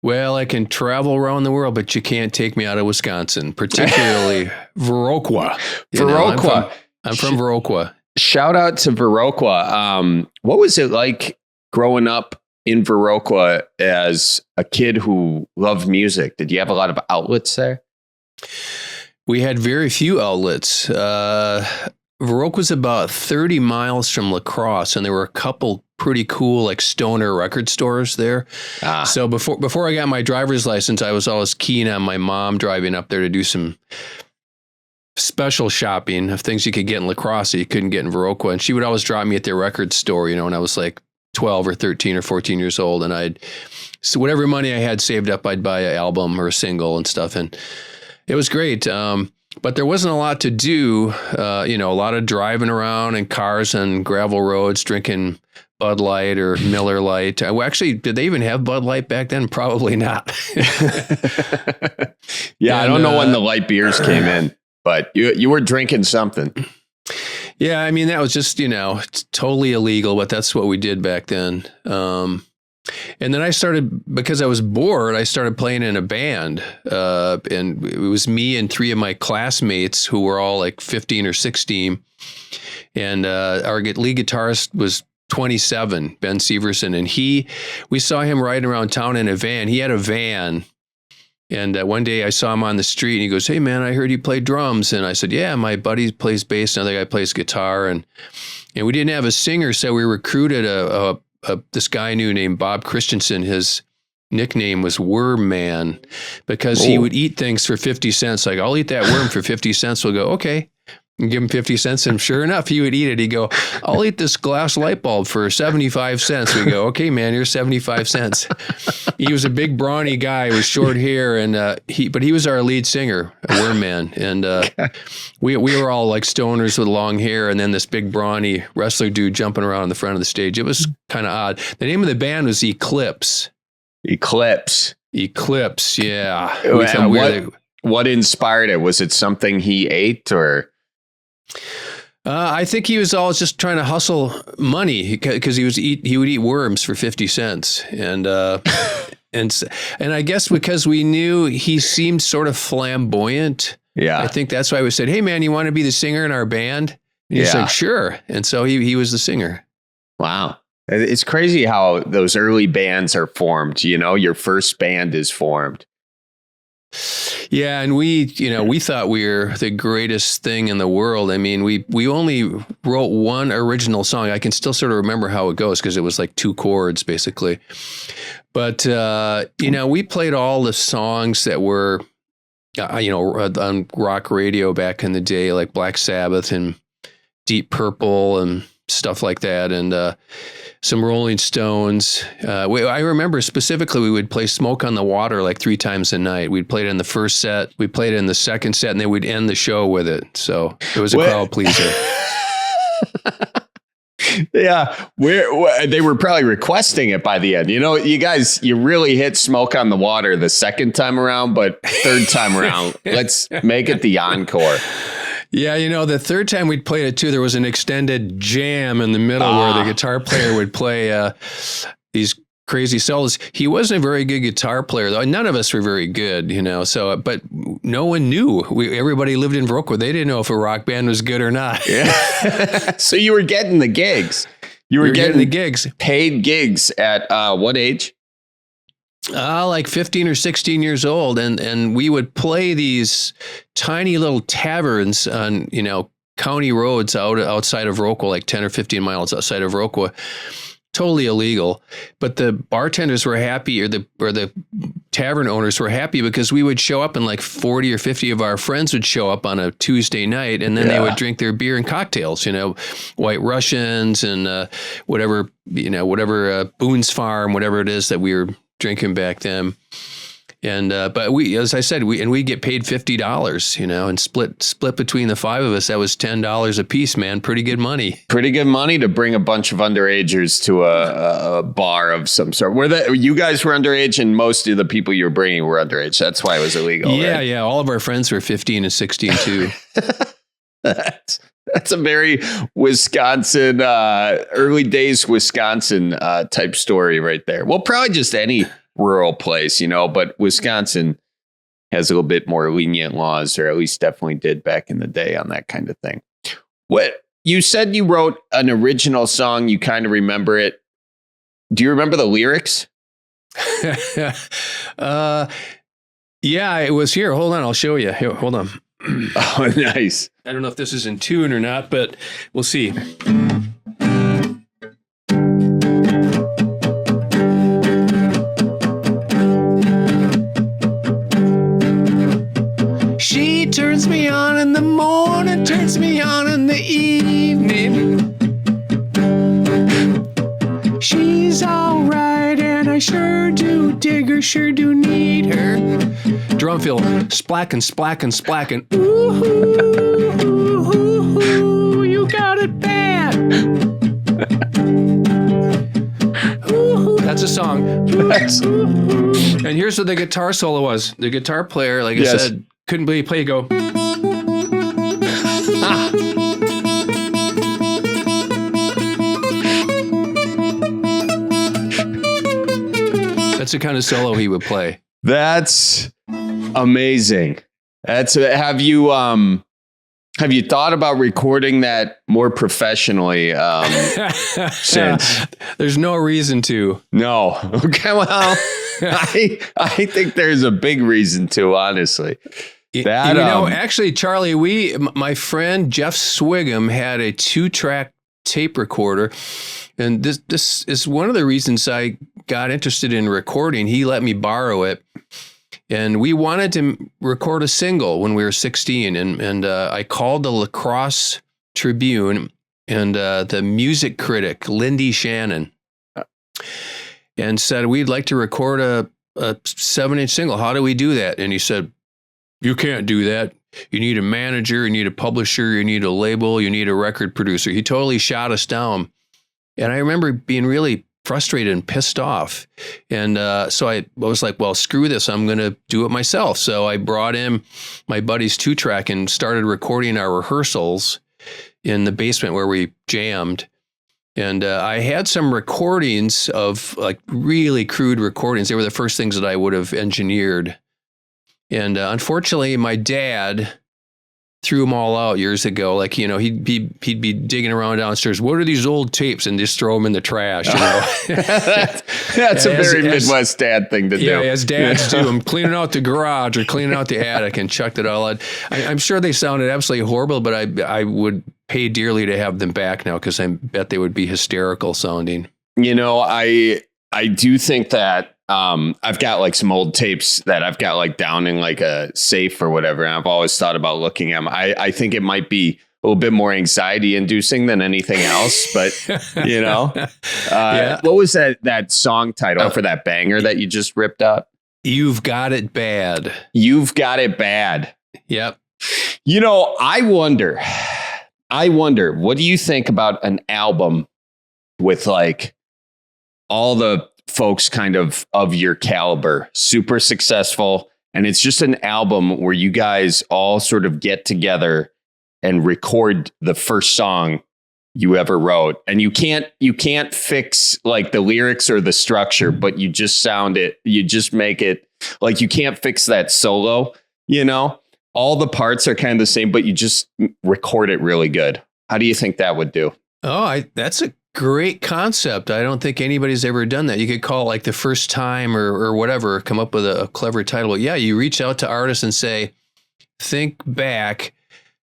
Well, I can travel around the world, but you can't take me out of Wisconsin, particularly Viroqua. Viroqua. I'm from Viroqua. Shout out to Viroqua. What was it like growing up in Viroqua as a kid who loved music? Did you have a lot of outlets there? We had very few outlets. Viroqua was about 30 miles from La Crosse, and there were a couple pretty cool like stoner record stores there. So before I got my driver's license, I was always keen on my mom driving up there to do some special shopping of things you could get in La Crosse that you couldn't get in Viroqua. And she would always drop me at their record store, when I was like 12 or 13 or 14 years old. And so whatever money I had saved up, I'd buy an album or a single and stuff. And it was great. But there wasn't a lot to do, a lot of driving around in cars and gravel roads, drinking Bud Light or Miller Lite. Actually, did they even have Bud Light back then? Probably not. I don't know when the light beers came in, but you were drinking something. Yeah, I mean, that was just, it's totally illegal, but that's what we did back then. And then I started, because I was bored, I started playing in a band. And it was me and three of my classmates who were all like 15 or 16. And our lead guitarist was 27, Ben Severson. And we saw him riding around town in a van. He had a van. And one day I saw him on the street and he goes, "Hey man, I heard you play drums." And I said, "Yeah, my buddy plays bass. Another guy plays guitar." And we didn't have a singer. So we recruited this guy I knew named Bob Christensen. His nickname was Worm Man because he would eat things for 50 cents. Like, "I'll eat that worm for 50 cents. We'll go, "Okay." And give him 50 cents. And sure enough, he would eat it. He'd go, "I'll eat this glass light bulb for 75 cents. We go, "Okay, man, here's 75 cents. He was a big brawny guy with short hair. And he was our lead singer, Worm Man. And we were all like stoners with long hair. And then this big brawny wrestler dude jumping around in the front of the stage. It was kind of odd. The name of the band was Eclipse. Eclipse, yeah. What inspired it? Was it something he ate or? I think he was always just trying to hustle money because he would eat worms for 50 cents. And I guess because we knew he seemed sort of flamboyant. Yeah. I think that's why we said, "Hey man, you want to be the singer in our band?" And he said, "Sure." And so he was the singer. Wow. It's crazy how those early bands are formed. Your first band is formed. Yeah, and we thought we were the greatest thing in the world. I mean, we only wrote one original song. I can still sort of remember how it goes because it was like 2 chords basically. But we played all the songs that were on rock radio back in the day, like Black Sabbath and Deep Purple and stuff like that, and some Rolling Stones. I remember specifically we would play Smoke on the Water like 3 times a night. We'd play it in the first set, we'd play it in the second set, and then we'd end the show with it. So it was a crowd pleaser. Yeah, they were probably requesting it by the end. You guys, you really hit Smoke on the Water the second time around, but third time around, let's make it the encore. Yeah, the third time we'd played it too, there was an extended jam in the middle where the guitar player would play these crazy solos. He wasn't a very good guitar player, though. None of us were very good, So, but no one knew. Everybody lived in Viroqua. They didn't know if a rock band was good or not. Yeah. So you were getting the gigs. You were getting the gigs, paid gigs at what age? Like 15 or 16 years old. And we would play these tiny little taverns on, county roads outside of Viroqua, like 10 or 15 miles outside of Viroqua. Totally illegal. But the bartenders were happy, or the tavern owners were happy because we would show up and like 40 or 50 of our friends would show up on a Tuesday night, and then they would drink their beer and cocktails, White Russians and whatever Boone's Farm, whatever it is that we were drinking back then. And but we, as I said, we get paid $50, and split between the 5 of us. That was $10 a piece, man. Pretty good money. Pretty good money to bring a bunch of underagers to a bar of some sort. You guys were underage, and most of the people you were bringing were underage. That's why it was illegal. Yeah, right? Yeah. All of our friends were 15 and 16 too. That's a very Wisconsin, early days Wisconsin type story right there. Well, probably just any rural place, but Wisconsin has a little bit more lenient laws, or at least definitely did back in the day on that kind of thing. What you said, you wrote an original song. You kind of remember it. Do you remember the lyrics? Yeah, it was here. Hold on. I'll show you. Here, hold on. Oh, nice. I don't know if this is in tune or not, but we'll see. She turns me on in the morning, turns me on in the evening. She's all right, and I sure do dig her, sure do need her. Drum fill, splackin', splackin', splackin'. Ooh, ooh, ooh, ooh, you got it bad. Ooh, that's a song. And here's what the guitar solo was. The guitar player, like I said, couldn't believe play go. That's the kind of solo he would play. That's amazing. Have you thought about recording that more professionally since? There's no reason to. No. Okay, well, I think there's a big reason to, honestly. Actually, Charlie, my friend Jeff Swigum had a 2-track tape recorder, and this is one of the reasons I got interested in recording. He let me borrow it, and we wanted to record a single when we were 16, and I called the La Crosse Tribune and the music critic Lindy Shannon and said, we'd like to record a 7-inch single. How do we do that? And he said, you can't do that. You need a manager, you need a publisher, you need a label, you need a record producer. He totally shot us down. And I remember being really frustrated and pissed off. And so I was like, well, screw this. I'm going to do it myself. So I brought in my buddy's 2-track and started recording our rehearsals in the basement where we jammed. And I had some recordings of like really crude recordings. They were the first things that I would have engineered. And unfortunately, my dad threw them all out years ago. Like, he'd be digging around downstairs. What are these old tapes? And just throw them in the trash. That's a very Midwest dad thing to do. Yeah, as dads do. I'm cleaning out the garage or cleaning out the attic and chucked it all out. I'm sure they sounded absolutely horrible, but I would pay dearly to have them back now because I bet they would be hysterical sounding. I do think that I've got like some old tapes that I've got like down in like a safe or whatever. And I've always thought about looking at them. I think it might be a little bit more anxiety inducing than anything else, but what was that song title for that banger that you just ripped out? You've Got It Bad. You've Got It Bad. Yep. I wonder, what do you think about an album with like all the folks kind of your caliber, super successful, and it's just an album where you guys all sort of get together and record the first song you ever wrote, and you can't fix like the lyrics or the structure, but you just make it like you can't fix that solo, all the parts are kind of the same, but you just record it really good. How do you think that would do? Oh, that's a great concept. I don't think anybody's ever done that. You could call it like the first time or whatever, come up with a clever title. Yeah, you reach out to artists and say, think back,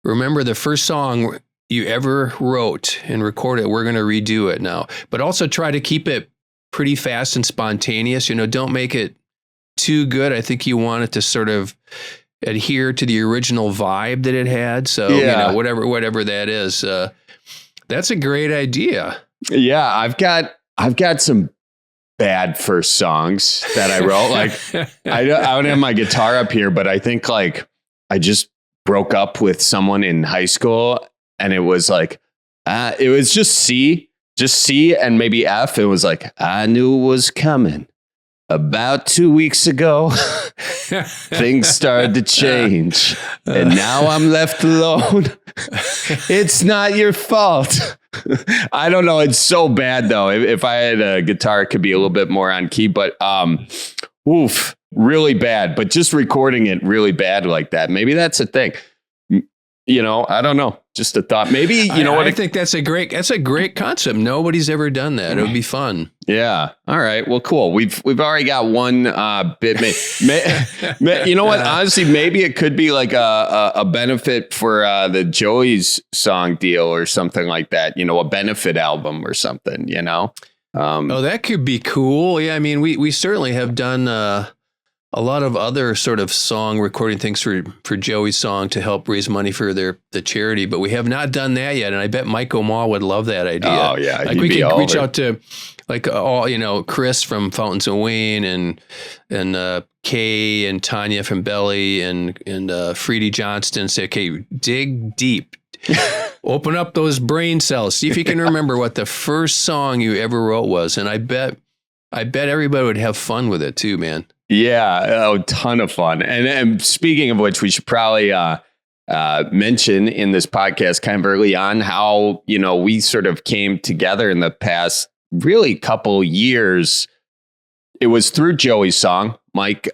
remember the first song you ever wrote and record it. We're going to redo it now. But also try to keep it pretty fast and spontaneous. Don't make it too good. I think you want it to sort of adhere to the original vibe that it had. So, whatever that is, that's a great idea. Yeah, I've got some bad first songs that I wrote. Like I don't have my guitar up here, but I think like I just broke up with someone in high school, and it was like it was just C and maybe F. It was like I knew it was coming about 2 weeks ago. things started to change, and now I'm left alone. It's not your fault. I don't know. It's so bad though. If I had a guitar, it could be a little bit more on key, but oof, really bad. But just recording it really bad like that, maybe that's a thing. You know, I don't know. Just a thought. Maybe, you know what? I think that's a great concept. Nobody's ever done that. It would be fun. Yeah. All right. Well, cool. We've already got one bit. You know what? Honestly, maybe it could be like a benefit for the Joey's song deal or something like that. You know, a benefit album or something, you know? That could be cool. Yeah. I mean, we certainly have done a lot of other sort of song recording things for Joey's song to help raise money for the charity, but we have not done that yet. And I bet Mike O'Maw would love that idea. Oh yeah. Like we could reach out to like Chris from Fountains of Wayne and Kay and Tanya from Belly and Freedy Johnston say, okay, dig deep. Open up those brain cells. See if you can remember what the first song you ever wrote was. And I bet everybody would have fun with it too, man. Yeah, a ton of fun. And speaking of which, we should probably mention in this podcast kind of early on how, you know, we sort of came together in the past really couple years. It was through Joey's song. Mike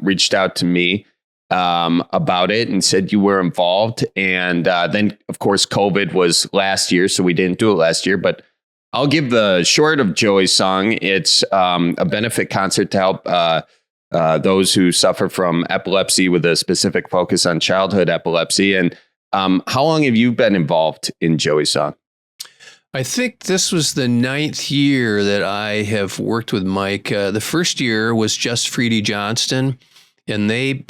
reached out to me about it and said you were involved. And then, of course, COVID was last year, so we didn't do it last year. But I'll give the short of Joey's song. It's a benefit concert to help those who suffer from epilepsy with a specific focus on childhood epilepsy. And how long have you been involved in Joey's song? I think this was the 9th year that I have worked with Mike. The first year was just Freedy Johnston, and they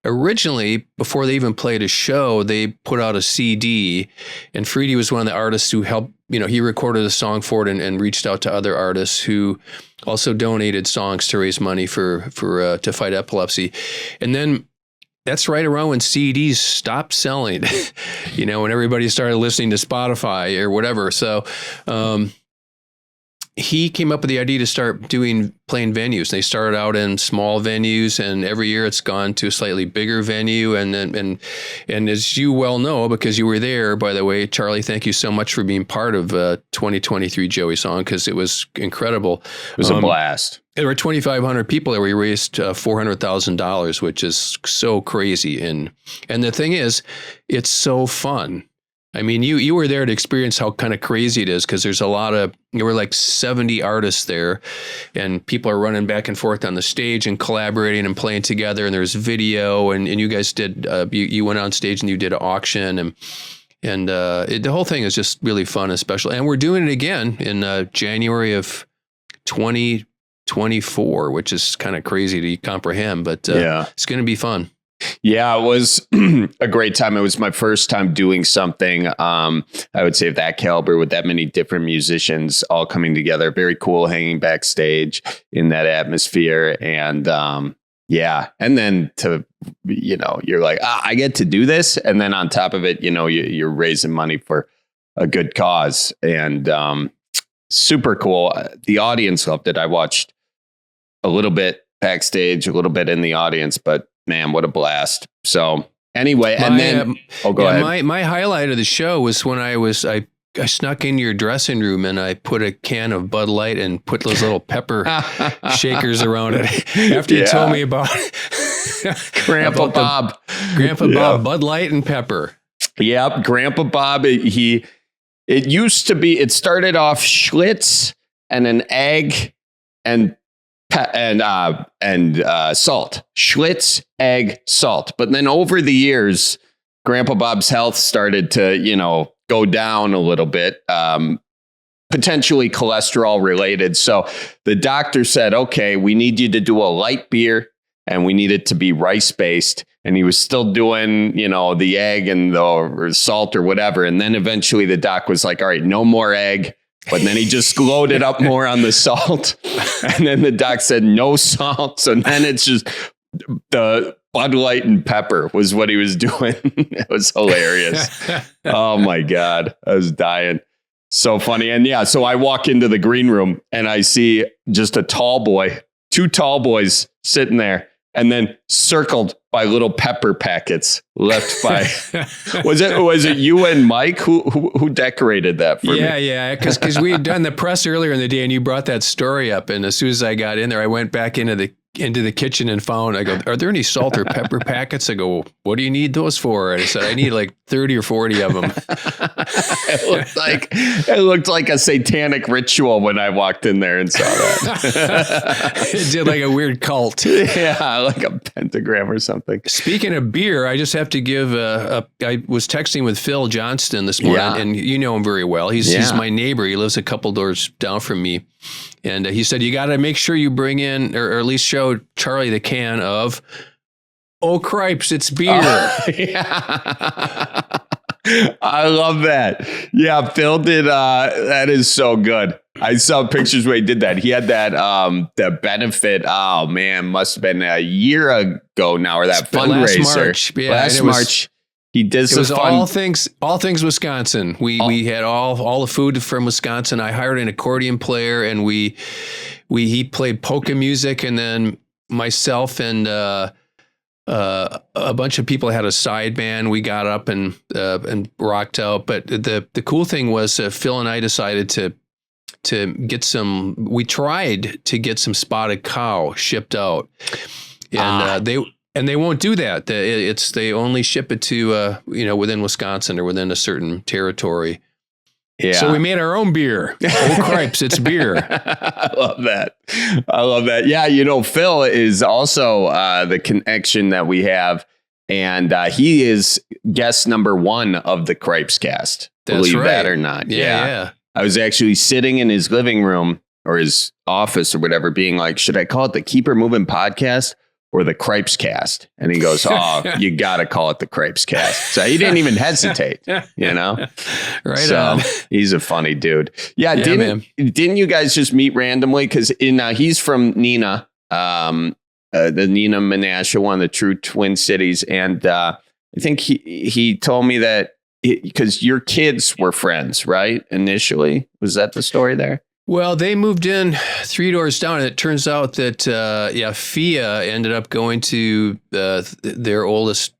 originally, before they even played a show, they put out a CD, and Freedy was one of the artists who helped, you know, he recorded a song for it and reached out to other artists who also donated songs to raise money for to fight epilepsy. And then that's right around when CDs stopped selling, you know, when everybody started listening to Spotify or whatever. So he came up with the idea to start playing venues. They started out in small venues, and every year it's gone to a slightly bigger venue. And as you well know, because you were there, by the way, Charlie, thank you so much for being part of 2023 Joey Song, because it was incredible. It was a blast. There were 2,500 people there. We raised $400,000, which is so crazy. And the thing is, it's so fun. I mean, you were there to experience how kind of crazy it is, because there were like 70 artists there, and people are running back and forth on the stage and collaborating and playing together. And there's video, and you guys did, you went on stage and you did an auction, and the whole thing is just really fun and special. And we're doing it again in January of 2024, which is kind of crazy to comprehend, but It's going to be fun. Yeah, it was a great time. It was my first time doing something, I would say, of that caliber with that many different musicians all coming together. Very cool hanging backstage in that atmosphere. And and then you're like, I get to do this. And then on top of it, you know, you're raising money for a good cause. And super cool. The audience loved it. I watched a little bit backstage, a little bit in the audience, but man, what a blast. So anyway, go ahead. My highlight of the show was when I snuck in your dressing room and I put a can of Bud Light and put those little pepper shakers around it. After you told me about Grandpa Bob. Bob, Bud Light and pepper. Yep. Grandpa Bob, it started off Schlitz and an egg and salt. Schlitz, egg, salt. But then over the years, Grandpa Bob's health started to, go down a little bit, potentially cholesterol related. So the doctor said, okay, we need you to do a light beer and we need it to be rice based. And he was still doing, the egg and the salt or whatever. And then eventually the doc was like, all right, no more egg. But then he just loaded up more on the salt. And then the doc said no salt. So then it's just the Bud Light and pepper was what he was doing. It was hilarious. Oh my God. I was dying. So funny. And so I walk into the green room and I see just two tall boys sitting there. and then circled by little pepper packets left by. was it you and Mike who decorated that for me? Yeah, because we had done the press earlier in the day, and you brought that story up, and as soon as I got in there, I went back into the kitchen and found, I go, are there any salt or pepper packets? I go, what do you need those for? And I said, I need like 30 or 40 of them. It looked like a satanic ritual when I walked in there and saw that. It did like a weird cult. Yeah, like a pentagram or something. Speaking of beer, I just have to give I was texting with Phil Johnston this morning, and you know him very well. He's my neighbor. He lives a couple doors down from me. And he said, you got to make sure you bring in, or at least show Charlie the can of, Cripes, it's beer. Yeah. I love that. Yeah, Phil did. That is so good. I saw pictures where he did that. He had that the benefit. Oh, man, must have been a year ago now, or that fundraiser. Last March. Yeah, last March. He did some fun. All things Wisconsin. We had all the food from Wisconsin. I hired an accordion player, and he played polka music, and then myself and a bunch of people had a side band. We got up and rocked out. But the cool thing was Phil and I decided to get some. We tried to get some spotted cow shipped out, and they won't do that. They only ship it to within Wisconsin or within a certain territory. Yeah. So we made our own beer. Cripes, it's beer. I love that. Yeah, Phil is also the connection that we have, and he is guest number 1 of the Cripescast. Believe that or not. Yeah. I was actually sitting in his living room or his office or whatever, being like, should I call it the Keep Her Moving Podcast or the Cripescast? And he goes, you got to call it the Cripescast. So he didn't even hesitate, Right. So on. He's a funny dude. Yeah. Didn't you guys just meet randomly? Because he's from Neenah, the Neenah Menasha, one of the true Twin Cities. And I think he told me that because your kids were friends, right? Initially. Was that the story there? Well, they moved in 3 doors down, and it turns out that, Fia ended up going to their oldest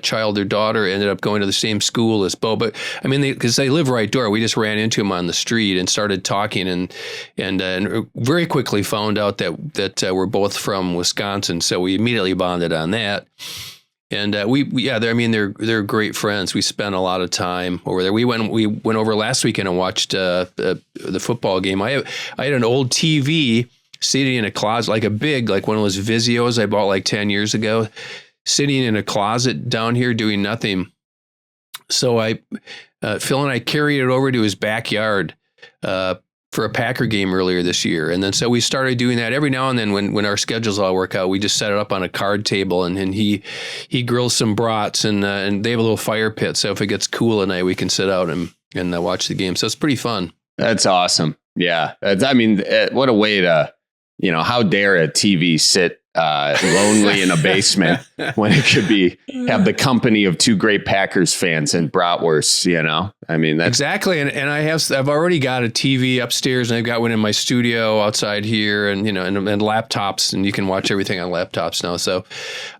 child, their daughter, ended up going to the same school as Bo. But I mean, because they live right door, we just ran into him on the street and started talking, and very quickly found out that we're both from Wisconsin. So we immediately bonded on that. And they're great friends. We spent a lot of time over there. We went over last weekend and watched the football game. I had an old TV sitting in a closet, like one of those Vizios I bought like 10 years ago, sitting in a closet down here doing nothing. So Phil and I carried it over to his backyard for a Packer game earlier this year. And then so we started doing that every now and then when our schedules all work out. We just set it up on a card table, and he grills some brats, and they have a little fire pit. So if it gets cool at night, we can sit out and watch the game. So it's pretty fun. That's awesome. Yeah. What a way to, how dare a TV sit lonely in a basement when it could have the company of 2 great Packers fans and bratwursts, that's exactly. And I've already got a TV upstairs, and I've got one in my studio outside here, and laptops, and you can watch everything on laptops now. So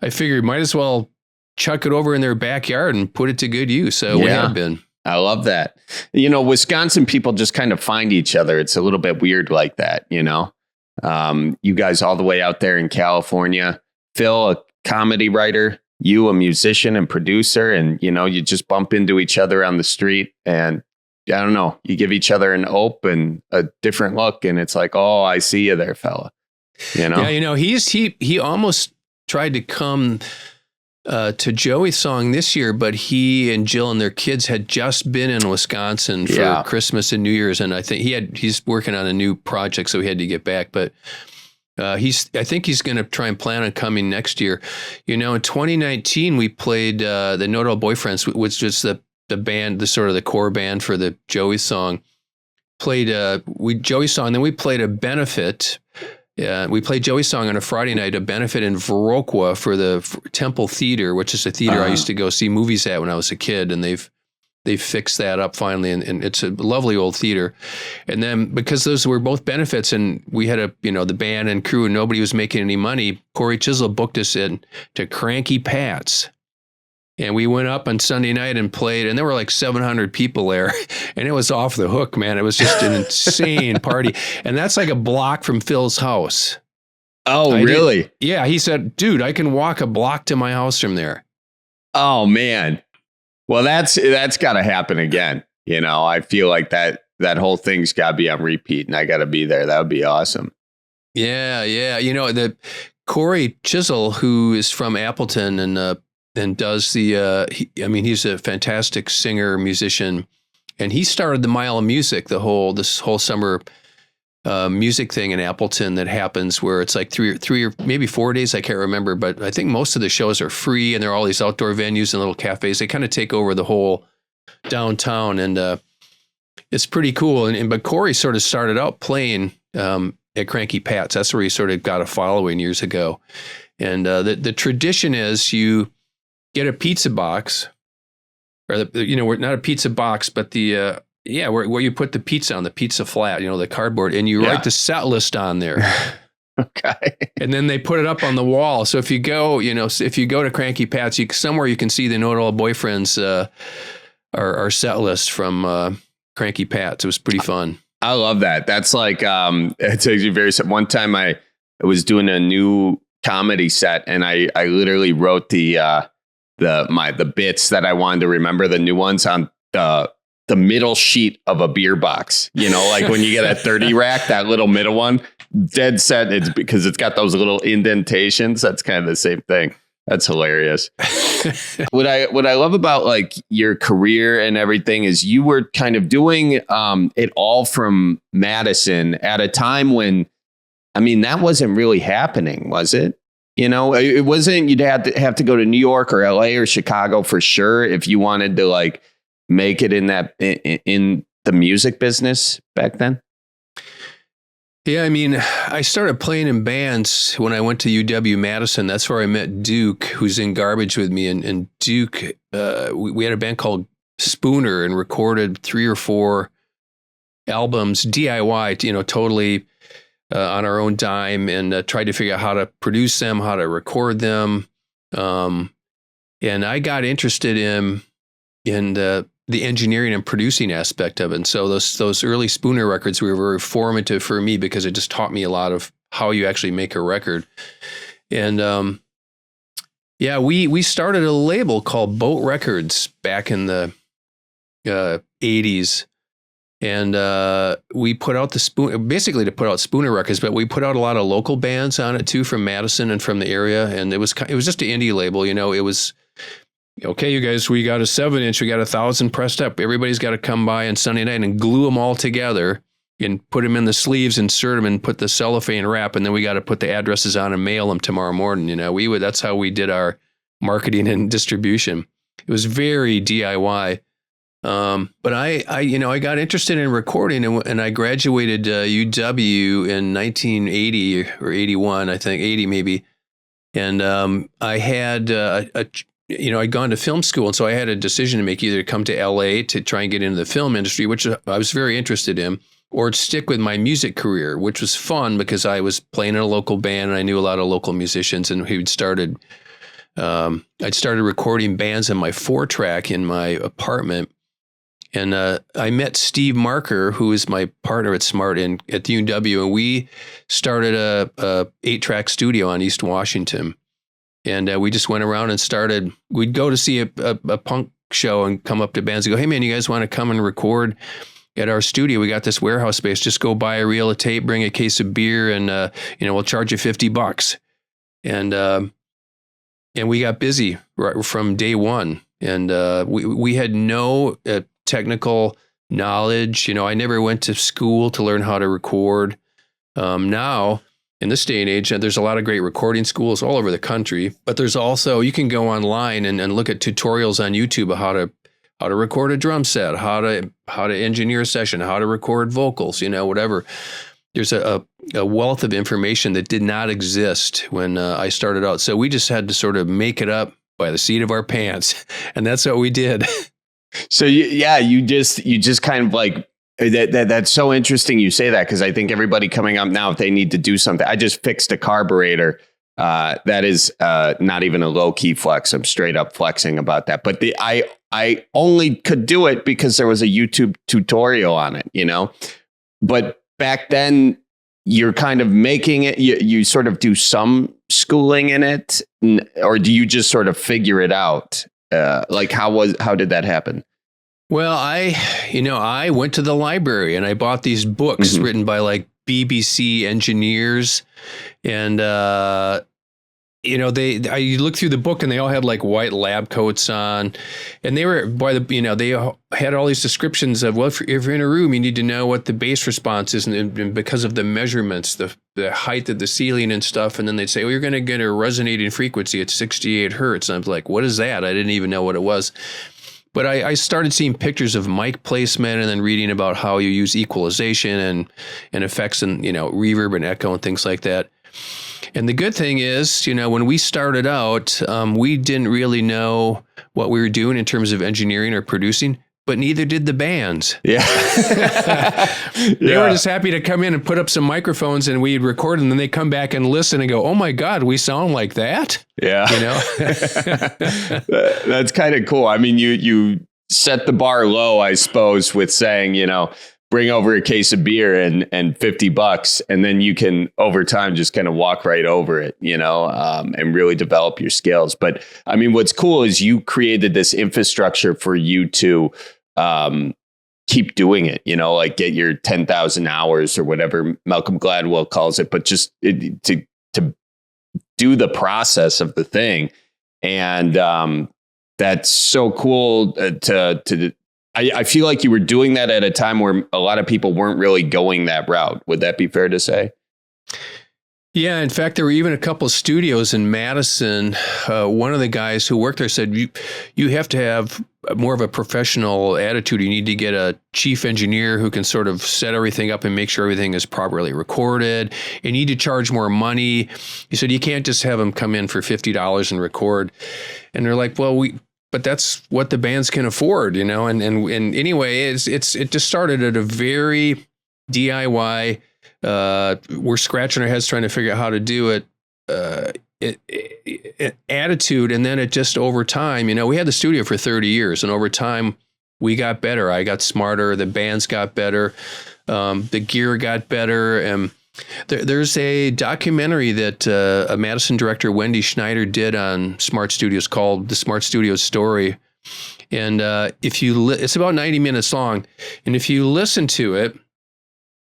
I figured might as well chuck it over in their backyard and put it to good use. So we have been. I love that. Wisconsin people just kind of find each other. It's a little bit weird like that, you guys all the way out there in California, Phil, a comedy writer, you a musician and producer, and you just bump into each other on the street, and I don't know, you give each other an ope and a different look, and it's like, oh, I see you there, fella. Yeah, he almost tried to come to Joey's song this year, but he and Jill and their kids had just been in Wisconsin for Christmas and New Year's, and I think he's working on a new project, so he had to get back. But I think he's going to try and plan on coming next year. In 2019 we played the No Doubt Boyfriends, which was the band, the sort of the core band for the Joey song. Played Joey's song, then we played a benefit. Yeah, we played Joey's song on a Friday night, a benefit in Viroqua for the Temple Theater, which is a theater I used to go see movies at when I was a kid, and they've they fixed that up finally, and it's a lovely old theater. And then because those were both benefits, and we had the band and crew, and nobody was making any money, Corey Chisel booked us in to Cranky Pat's. And we went up on Sunday night and played, and there were like 700 people there, and it was off the hook, man. It was just an insane party. And that's like a block from Phil's house. Oh, really? Yeah. He said, dude, I can walk a block to my house from there. Oh, man. Well, that's got to happen again. I feel like that whole thing's got to be on repeat, and I got to be there. That would be awesome. Yeah. Yeah. The Corey Chisel, who is from Appleton and does he's a fantastic singer, musician, and he started the Mile of Music, this whole summer music thing in Appleton that happens where it's like 3 or maybe 4 days. I can't remember, but I think most of the shows are free, and there are all these outdoor venues and little cafes. They kind of take over the whole downtown, and it's pretty cool. But Corey sort of started out playing at Cranky Pat's. That's where he sort of got a following years ago. And the tradition is you get a pizza box, or not a pizza box, but the where you put the pizza on, the pizza flat, the cardboard, and you write the set list on there. Okay. And then they put it up on the wall. So if you go to Cranky Pat's, somewhere you can see the Know It All Boyfriends our set list from Cranky Pat's. It was pretty fun. I love that. That's like it's actually very. One time I was doing a new comedy set, and I literally wrote the bits that I wanted to remember, the new ones, on the middle sheet of a beer box. Like when you get a 30 rack, that little middle one, dead set. It's because it's got those little indentations. That's kind of the same thing. That's hilarious. What I love about like your career and everything is you were kind of doing it all from Madison at a time when, that wasn't really happening, was it? It wasn't. You'd have to go to New York or LA or Chicago for sure if you wanted to like make it in the music business back then. Yeah, I started playing in bands when I went to UW-Madison. That's where I met Duke, who's in Garbage with me. And Duke, we had a band called Spooner and recorded 3 or 4 albums, DIY, totally on our own dime, and tried to figure out how to produce them, how to record them. And I got interested in the engineering and producing aspect of it. And so those early Spooner records were very formative for me because it just taught me a lot of how you actually make a record. And we started a label called Boat Records back in the 80s. And we put out basically to put out Spooner records, but we put out a lot of local bands on it too, from Madison and from the area. And it was just an indie label, it was, okay, you guys, we got a 7-inch, we got 1,000 pressed up. Everybody's got to come by on Sunday night and glue them all together and put them in the sleeves, insert them, and put the cellophane wrap. And then we got to put the addresses on and mail them tomorrow morning. That's how we did our marketing and distribution. It was very DIY. But I got interested in recording, and I graduated UW in 1980 or 81, I think 80 maybe. And I had I'd gone to film school, and so I had a decision to make, either to come to LA to try and get into the film industry, which I was very interested in, or stick with my music career, which was fun because I was playing in a local band and I knew a lot of local musicians, and I'd started recording bands in my 4-track in my apartment. And I met Steve Marker, who is my partner at Smart at the UW, and we started a 8-track studio on East Washington. And we just went around and we'd go to see a punk show and come up to bands and go, hey man, you guys want to come and record at our studio? We got this warehouse space. Just go buy a reel of tape, bring a case of beer, and we'll charge you $50. And we got busy right from day one. And we had no technical knowledge. I never went to school to learn how to record. Now, in this day and age, there's a lot of great recording schools all over the country, but there's also, you can go online and look at tutorials on YouTube of how to record a drum set, how to engineer a session, how to record vocals, whatever. There's a wealth of information that did not exist when I started out. So we just had to sort of make it up by the seat of our pants. And that's what we did. So you just kind of like that's so interesting. You say that, because I think everybody coming up now, if they need to do something, I just fixed a carburetor. That is not even a low key flex. I'm straight up flexing about that. But I only could do it because there was a YouTube tutorial on it, you know. But back then, you're kind of making it. You sort of do some schooling in it, or do you just sort of figure it out? Like how did that happen? Well, I went to the library and I bought these books written by like BBC engineers, and I looked through the book and they all had like white lab coats on, and they were they had all these descriptions of, well, if you're in a room, you need to know what the bass response is, and because of the measurements, the height of the ceiling and stuff. And then they'd say, well, you're going to get a resonating frequency at 68 hertz. And I was like, what is that? I didn't even know what it was. But I started seeing pictures of mic placement, and then reading about how you use equalization and effects and, reverb and echo and things like that. And the good thing is, when we started out, we didn't really know what we were doing in terms of engineering or producing, but neither did the bands. Yeah. They were just happy to come in and put up some microphones and we'd record, and then they come back and listen and go, oh my God, we sound like that? Yeah. That's kind of cool. I mean, you set the bar low, I suppose, with saying, bring over a case of beer and $50, and then you can over time just kind of walk right over it, and really develop your skills. But I mean, what's cool is you created this infrastructure for you to keep doing it, like get your 10,000 hours or whatever Malcolm Gladwell calls it, but just to do the process of the thing. And that's so cool I feel like you were doing that at a time where a lot of people weren't really going that route. Would that be fair to say? Yeah. In fact, there were even a couple of studios in Madison. One of the guys who worked there said, you have to have more of a professional attitude. You need to get a chief engineer who can sort of set everything up and make sure everything is properly recorded. You need to charge more money. He said, you can't just have them come in for $50 and record. And they're like, well, but that's what the bands can afford, and anyway, it just started at a very DIY. We're scratching our heads trying to figure out how to do it. Attitude, and then it just over time, we had the studio for 30 years, and over time we got better. I got smarter. The bands got better. The gear got better, and there's a documentary that a Madison director, Wendy Schneider, did on Smart Studios called The Smart Studios Story. And it's about 90 minutes long. And if you listen to it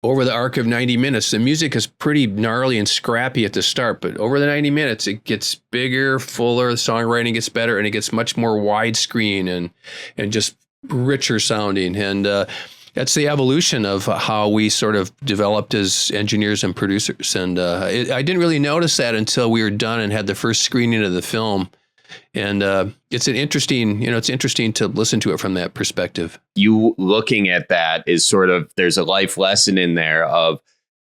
over the arc of 90 minutes, the music is pretty gnarly and scrappy at the start. But over the 90 minutes, it gets bigger, fuller, the songwriting gets better, and it gets much more widescreen and just richer sounding. And that's the evolution of how we sort of developed as engineers and producers. And I didn't really notice that until we were done and had the first screening of the film. And it's interesting to listen to it from that perspective. You looking at that is sort of, there's a life lesson in there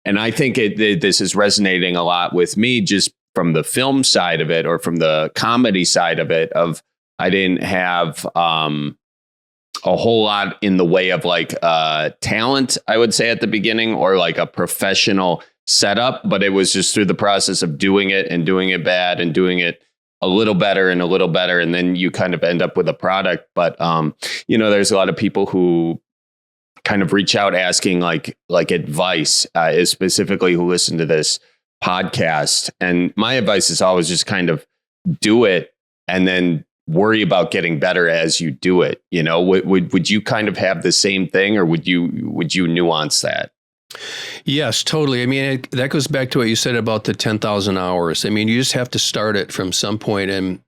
and I think this is resonating a lot with me just from the film side of it, or from the comedy side of it, I didn't have a whole lot in the way of like talent, I would say, at the beginning, or like a professional setup, but it was just through the process of doing it and doing it bad and doing it a little better and a little better. And then you kind of end up with a product. But, there's a lot of people who kind of reach out asking like advice, specifically who listen to this podcast. And my advice is always just kind of do it and then worry about getting better as you do it. Would you kind of have the same thing, or would you nuance that? Yes, totally. I mean, that goes back to what you said about the 10,000 hours. I mean, you just have to start it from some point and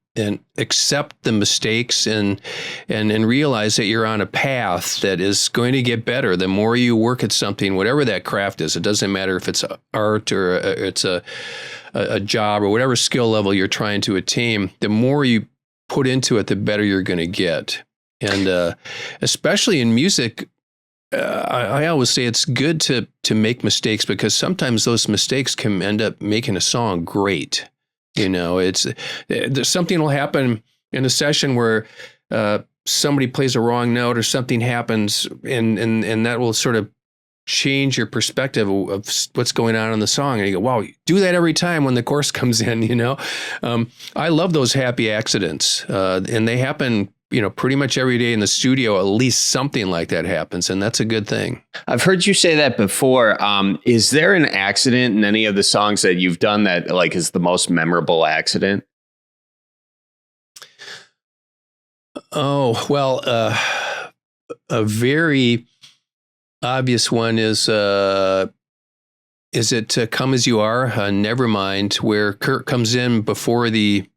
accept the mistakes and realize that you're on a path that is going to get better. The more you work at something, whatever that craft is, it doesn't matter if it's art or it's a job or whatever skill level you're trying to attain, the more you put into it, the better you're going to get. And especially in music, I always say it's good to make mistakes, because sometimes those mistakes can end up making a song great. There's something will happen in a session where somebody plays a wrong note or something happens, and that will sort of change your perspective of what's going on in the song. And you go, wow, do that every time when the chorus comes in, you know? I love those happy accidents. And they happen, you know, pretty much every day in the studio. At least something like that happens. And that's a good thing. I've heard you say that before. Is there an accident in any of the songs that you've done that like is the most memorable accident? Oh, well, a very obvious one is it Come As You Are, Nevermind, where Kurt comes in before the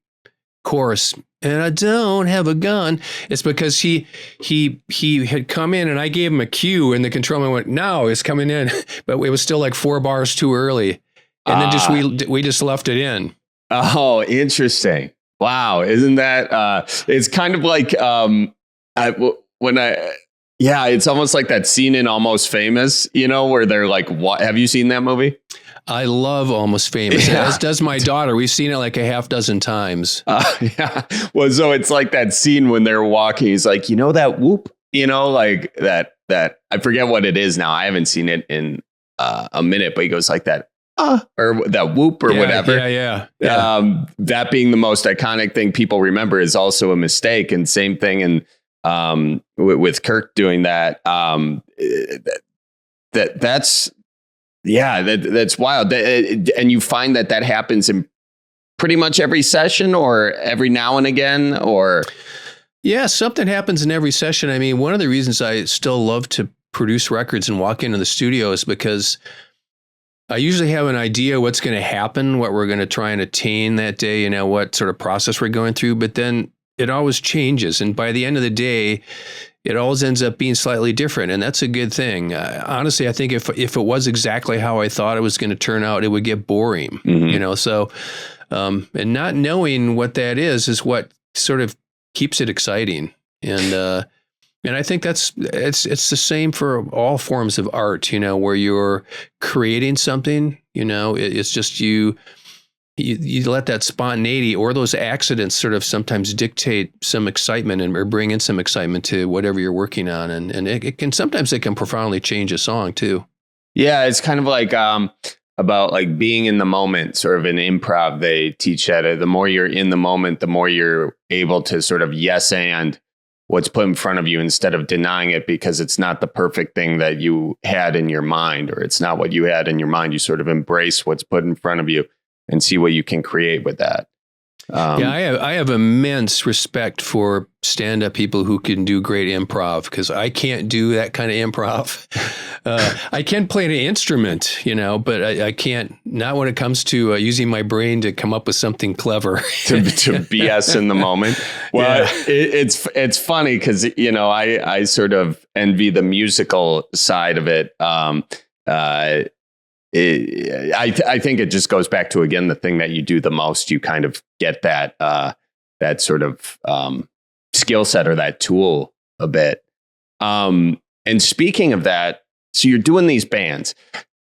chorus, and I don't have a gun. It's because he had come in and I gave him a cue and the controlman went, no, it's coming in. But it was still like 4 bars too early. And then we just left it in. Oh, interesting. Wow. Isn't that, it's kind of like, it's almost like that scene in Almost Famous, you know, where they're like, what? Have you seen that movie? I love Almost Famous. Yeah. As does my daughter. We've seen it like a half dozen times. Yeah. Well, so it's like that scene when they're walking. He's like, you know, that whoop, you know, like that I forget what it is now. I haven't seen it in a minute, but he goes like that. Or that whoop or whatever. Yeah. That being the most iconic thing people remember is also a mistake. And same thing in with Kirk doing that. That's wild. And you find that happens in pretty much every session or every now and again, or. Yeah, something happens in every session. I mean, one of the reasons I still love to produce records and walk into the studio is because I usually have an idea what's going to happen, what we're going to try and attain that day, you know, what sort of process we're going through. But then it always changes. And by the end of the day, it always ends up being slightly different. And that's a good thing. Honestly, I think if it was exactly how I thought it was going to turn out, it would get boring, you know. So, and not knowing what that is what sort of keeps it exciting. And I think it's the same for all forms of art, you know, where you're creating something, you know, it's just you let that spontaneity or those accidents sort of sometimes dictate some excitement or bring in some excitement to whatever you're working on. And it can profoundly change a song too. Yeah. It's kind of like, about like being in the moment, sort of an improv. They teach that the more you're in the moment, the more you're able to sort of yes and what's put in front of you instead of denying it because it's not the perfect thing that you had in your mind, or it's not what you had in your mind. You sort of embrace what's put in front of you and see what you can create with that. I have immense respect for stand-up people who can do great improv because I can't do that kind of improv. I can play an instrument, you know, but I can't, not when it comes to using my brain to come up with something clever. to BS in the moment. Well, yeah. It's funny because, you know, I sort of envy the musical side of it. I think it just goes back to, again, the thing that you do the most. You kind of get that sort of skill set or that tool a bit. And speaking of that, so you're doing these bands,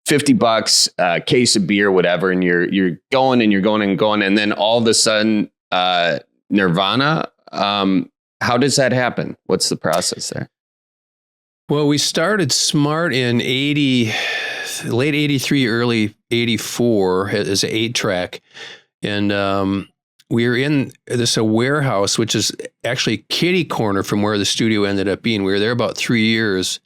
$50, case of beer, whatever, and you're going and you're going and going, and then all of a sudden, Nirvana. How does that happen? What's the process there? Well, we started Smart in late 83, early 84 as an 8-track. And we were in a warehouse, which is actually kitty corner from where the studio ended up being. We were there about 3 years.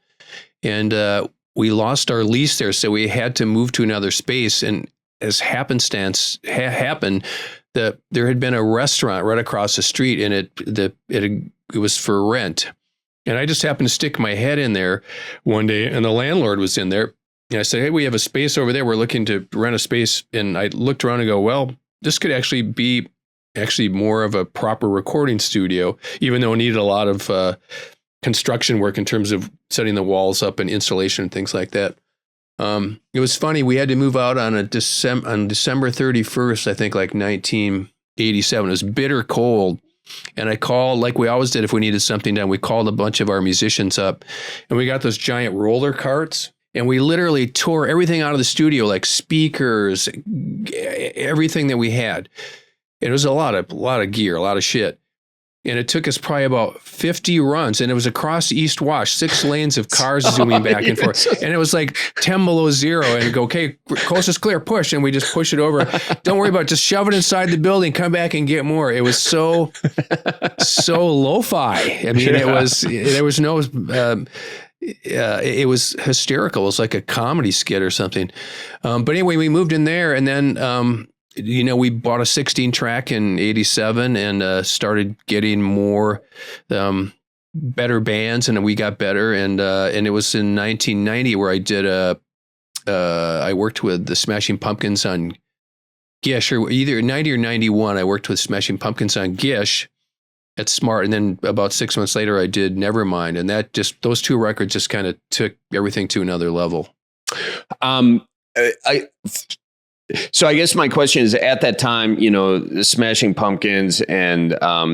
And we lost our lease there, so we had to move to another space. And as happenstance happened, there had been a restaurant right across the street, and it was for rent. And I just happened to stick my head in there one day, and the landlord was in there. And I said, hey, we have a space over there. We're looking to rent a space. And I looked around and go, well, this could actually be more of a proper recording studio, even though it needed a lot of construction work in terms of setting the walls up and installation and things like that. It was funny. We had to move out on December 31st, I think, like 1987. It was bitter cold. And I called, like we always did if we needed something done, we called a bunch of our musicians up, and we got those giant roller carts, and we literally tore everything out of the studio, like speakers, everything that we had. And it was a lot of gear, a lot of shit. And it took us probably about 50 runs, and it was across East Wash, 6 lanes of cars zooming back and forth. And it was like 10 below zero, and go, okay, coast is clear, push. And we just push it over. Don't worry about it. Just shove it inside the building, come back and get more. It was so lo-fi. I mean, there was no, it was hysterical. It was like a comedy skit or something. But anyway, we moved in there, and then, we bought a 16 track in 87 and started getting more better bands, and we got better. And it was in 1990 where I worked with the Smashing Pumpkins on Gish, or either 90 or 91. I worked with Smashing Pumpkins on Gish at Smart, and then about 6 months later I did Nevermind, and those 2 records just kind of took everything to another level. So I guess my question is, at that time, the Smashing Pumpkins and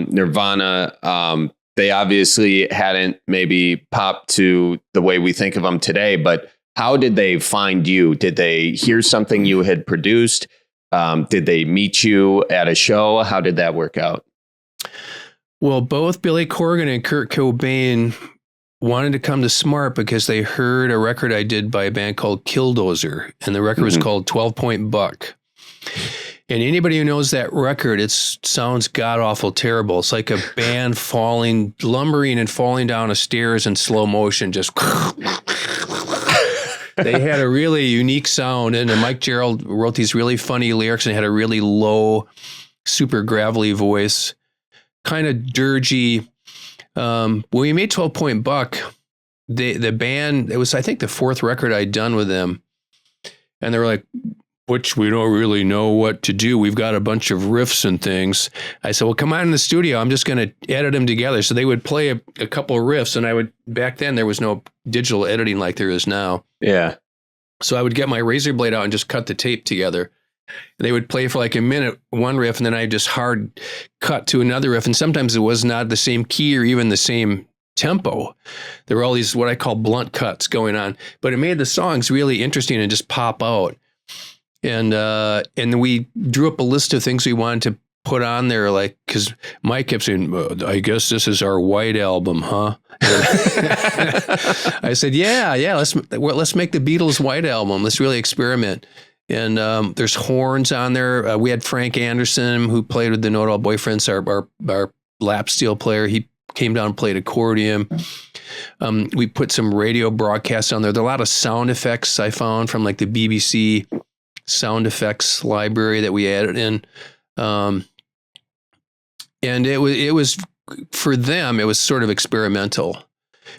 Nirvana, they obviously hadn't maybe popped to the way we think of them today, but how did they find you? Did they hear something you had produced? Did they meet you at a show? How did that work out? Well, both Billy Corgan and Kurt Cobain wanted to come to Smart because they heard a record I did by a band called Killdozer, and the record was called 12 Point Buck. And anybody who knows that record, it sounds god-awful terrible. It's like a band lumbering and falling down a stairs in slow motion, just... They had a really unique sound, and Mike Gerald wrote these really funny lyrics and had a really low, super gravelly voice, kind of dirgy. When we made 12 Point Buck, the band, it was, I think, the 4th record I'd done with them. And they were like, which we don't really know what to do. We've got a bunch of riffs and things. I said, well, come on in the studio. I'm just going to edit them together. So they would play a couple of riffs, and back then there was no digital editing like there is now. Yeah. So I would get my razor blade out and just cut the tape together. And they would play for like a minute, one riff, and then I just hard cut to another riff. And sometimes it was not the same key or even the same tempo. There were all these what I call blunt cuts going on, but it made the songs really interesting and just pop out. And we drew up a list of things we wanted to put on there, like, because Mike kept saying, I guess this is our White Album, huh? I said, yeah, let's make the Beatles White Album. Let's really experiment. And there's horns on there. We had Frank Anderson, who played with the Know It All Boyfriends, our lap steel player. He came down and played accordion. We put some radio broadcasts on there. There are a lot of sound effects I found from like the BBC sound effects library that we added in. And it was for them, it was sort of experimental.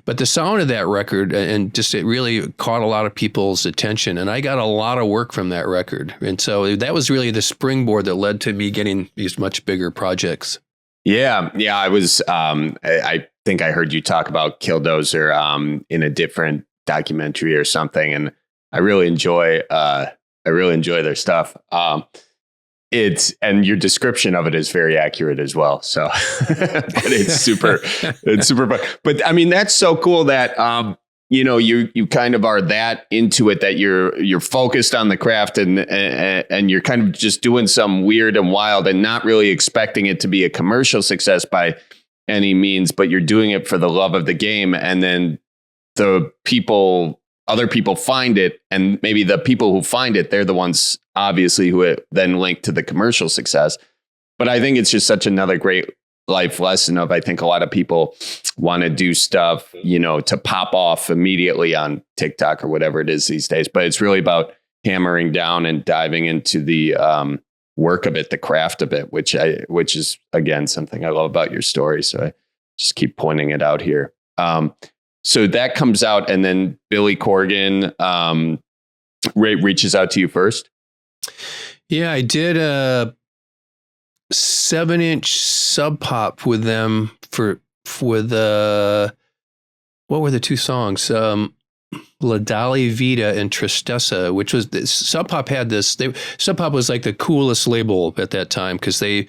But the sound of that record, and just it really caught a lot of people's attention. And I got a lot of work from that record. And so that was really the springboard that led to me getting these much bigger projects. Yeah. I was, I think I heard you talk about Killdozer in a different documentary or something. And I really enjoy their stuff. And your description of it is very accurate as well. So, but it's super fun. But I mean, that's so cool that, you kind of are that into it, that you're focused on the craft and you're kind of just doing some weird and wild and not really expecting it to be a commercial success by any means, but you're doing it for the love of the game. And then other people find it, and maybe the people who find it, they're the ones obviously who then link to the commercial success. But I think it's just such another great life lesson of, I think a lot of people want to do stuff, to pop off immediately on TikTok or whatever it is these days. But it's really about hammering down and diving into the work of it, the craft of it, which is, again, something I love about your story. So I just keep pointing it out here. So that comes out, and then Billy Corgan reaches out to you first. Yeah, I did a 7-inch sub pop with them with what were the 2 songs? La Dolly Vita and Tristessa, which was Sub Pop had this. Sub Pop was like the coolest label at that time because they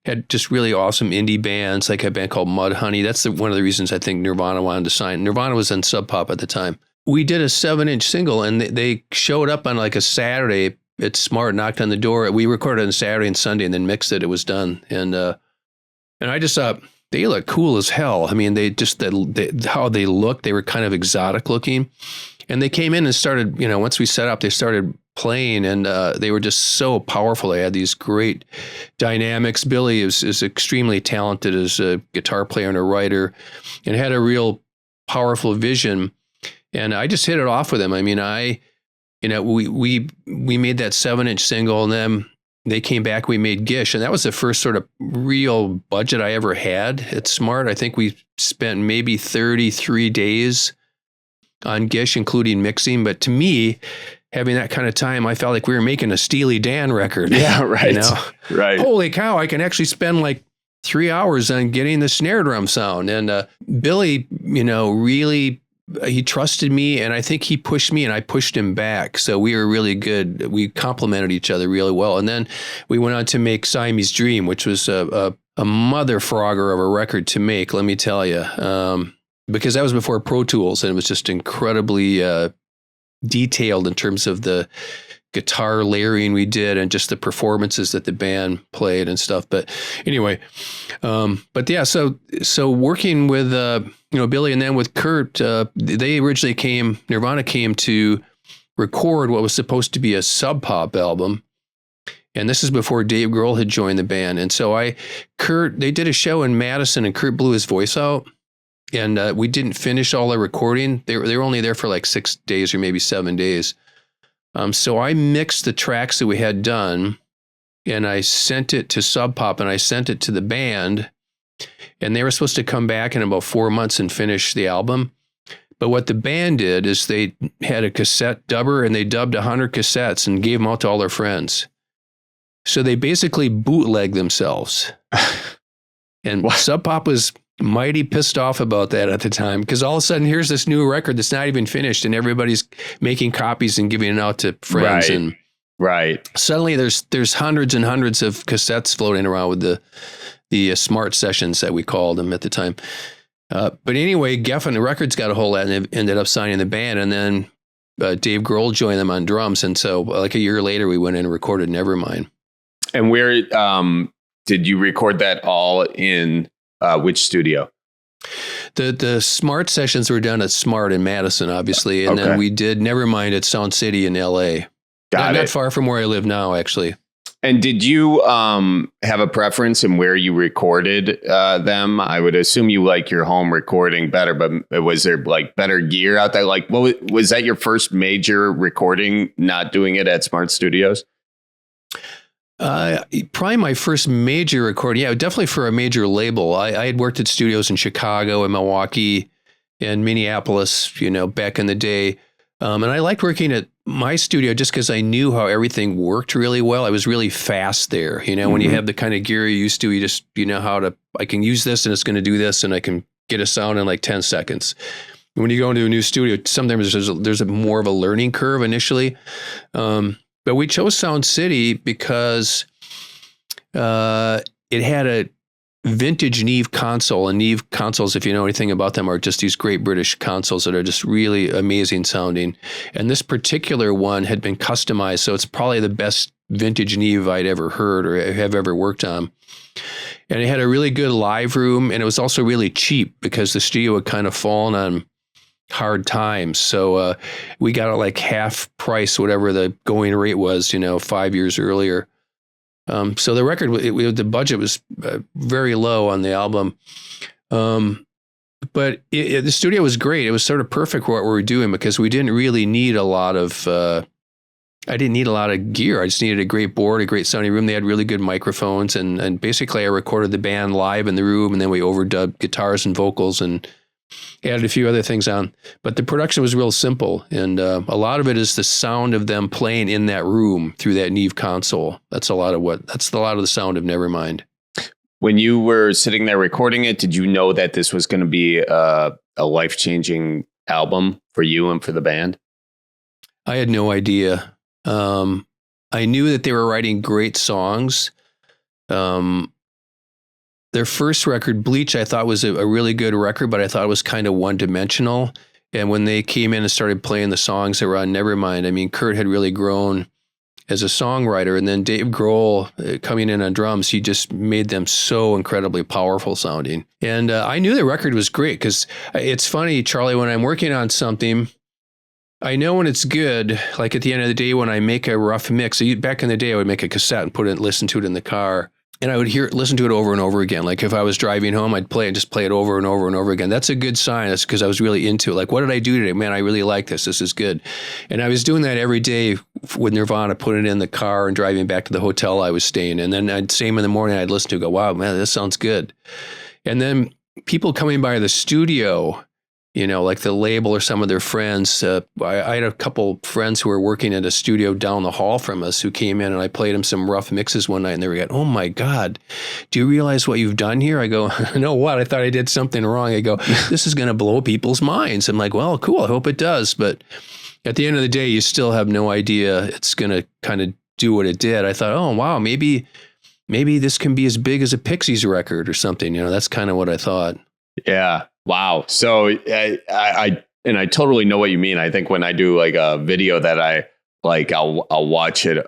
had just really awesome indie bands, like a band called Mudhoney. That's one of the reasons I think Nirvana wanted to sign. Nirvana was in Sub Pop at the time. We did a 7-inch single, and they showed up on like a Saturday at Smart, knocked on the door. We recorded on Saturday and Sunday and then mixed it. It was done. And I just thought, they look cool as hell. I mean, they just, how they looked, they were kind of exotic looking. And they came in and started, once we set up, they started playing, and they were just so powerful. They had these great dynamics. Billy is extremely talented as a guitar player and a writer, and had a real powerful vision. And I just hit it off with him. I mean, we made that 7-inch single, and then they came back, we made Gish, and that was the first sort of real budget I ever had at Smart. I think we spent maybe 33 days on Gish, including mixing. But to me, having that kind of time, I felt like we were making a Steely Dan record. Yeah, right. Right. Holy cow, I can actually spend like 3 hours on getting the snare drum sound. And Billy, really, he trusted me, and I think he pushed me and I pushed him back. So we were really good. We complemented each other really well. And then we went on to make Siamese Dream, which was a mother frogger of a record to make, let me tell you. Because that was before Pro Tools, and it was just incredibly detailed in terms of the guitar layering we did and just the performances that the band played and stuff. But anyway, but yeah, so working with Billy, and then with Kurt, they originally Nirvana came to record what was supposed to be a Sub Pop album. And this is before Dave Grohl had joined the band. And so they did a show in Madison, and Kurt blew his voice out. And we didn't finish all the recording. They were only there for like 6 days or maybe 7 days. So I mixed the tracks that we had done, and I sent it to Sub Pop, and I sent it to the band. And they were supposed to come back in about 4 months and finish the album. But what the band did is they had a cassette dubber, and they dubbed 100 cassettes and gave them out to all their friends. So they basically bootlegged themselves. And what? Sub Pop was mighty pissed off about that at the time, because all of a sudden here's this new record that's not even finished, and everybody's making copies and giving it out to friends. Right. And right. Suddenly there's hundreds and hundreds of cassettes floating around with the Smart Sessions that we called them at the time. But anyway, Geffen Records got a hold of that and ended up signing the band, and then Dave Grohl joined them on drums. And so like a year later, we went in and recorded Nevermind. And where did you record that all in? Which studio? The Smart Sessions were done at Smart in Madison, obviously. And then we did Nevermind at Sound City in LA. Not far from where I live now, actually. And did you have a preference in where you recorded them? I would assume you like your home recording better, but was there like better gear out there? Like, was that your first major recording, not doing it at Smart Studios? Probably my first major recording. Yeah, definitely for a major label. I had worked at studios in Chicago and Milwaukee and Minneapolis, back in the day. And I liked working at my studio just because I knew how everything worked really well. I was really fast there. When you have the kind of gear you're used to, you just, I can use this and it's going to do this, and I can get a sound in like 10 seconds. When you go into a new studio, sometimes there's a more of a learning curve initially. But we chose Sound City because it had a vintage Neve console. And Neve consoles, if you know anything about them, are just these great British consoles that are just really amazing sounding. And this particular one had been customized, so it's probably the best vintage Neve I'd ever heard or have ever worked on. And it had a really good live room, and it was also really cheap because the studio had kind of fallen on hard times. So we got it like half price, whatever the going rate was, 5 years earlier. So the record, the budget was very low on the album. But the studio was great. It was sort of perfect for what we were doing because we didn't really need a lot of, I didn't need a lot of gear. I just needed a great board, a great sounding room. They had really good microphones. And basically I recorded the band live in the room, and then we overdubbed guitars and vocals and added a few other things on, but the production was real simple. And a lot of it is the sound of them playing in that room through that Neve console. That's a lot of the sound of Nevermind. When you were sitting there recording it, did you know that this was going to be a life-changing album for you and for the band? I had no idea. I knew that they were writing great songs. Their first record, Bleach, I thought was a really good record, but I thought it was kind of one-dimensional. And when they came in and started playing the songs that were on Nevermind, I mean, Kurt had really grown as a songwriter. And then Dave Grohl coming in on drums, he just made them so incredibly powerful sounding. And I knew the record was great because it's funny, Charlie, when I'm working on something, I know when it's good, like at the end of the day, when I make a rough mix. Back in the day, I would make a cassette and listen to it in the car. And I would listen to it over and over again. Like if I was driving home, I'd play and just play it over and over and over again. That's a good sign. That's because I was really into it. Like, what did I do today? Man, I really like this. This is good. And I was doing that every day with Nirvana, putting it in the car and driving back to the hotel I was staying. And then same in the morning, I'd listen to it, go, wow, man, this sounds good. And then people coming by the studio, like the label or some of their friends. I had a couple friends who were working at a studio down the hall from us who came in, and I played them some rough mixes one night, and they were like, oh my God, do you realize what you've done here? I go, no, what? I thought I did something wrong. I go, this is going to blow people's minds. I'm like, well, cool. I hope it does. But at the end of the day, you still have no idea it's going to kind of do what it did. I thought, oh, wow, maybe this can be as big as a Pixies record or something. That's kind of what I thought. Yeah. Wow. So I totally know what you mean. I think when I do like a video that I like, I'll watch it,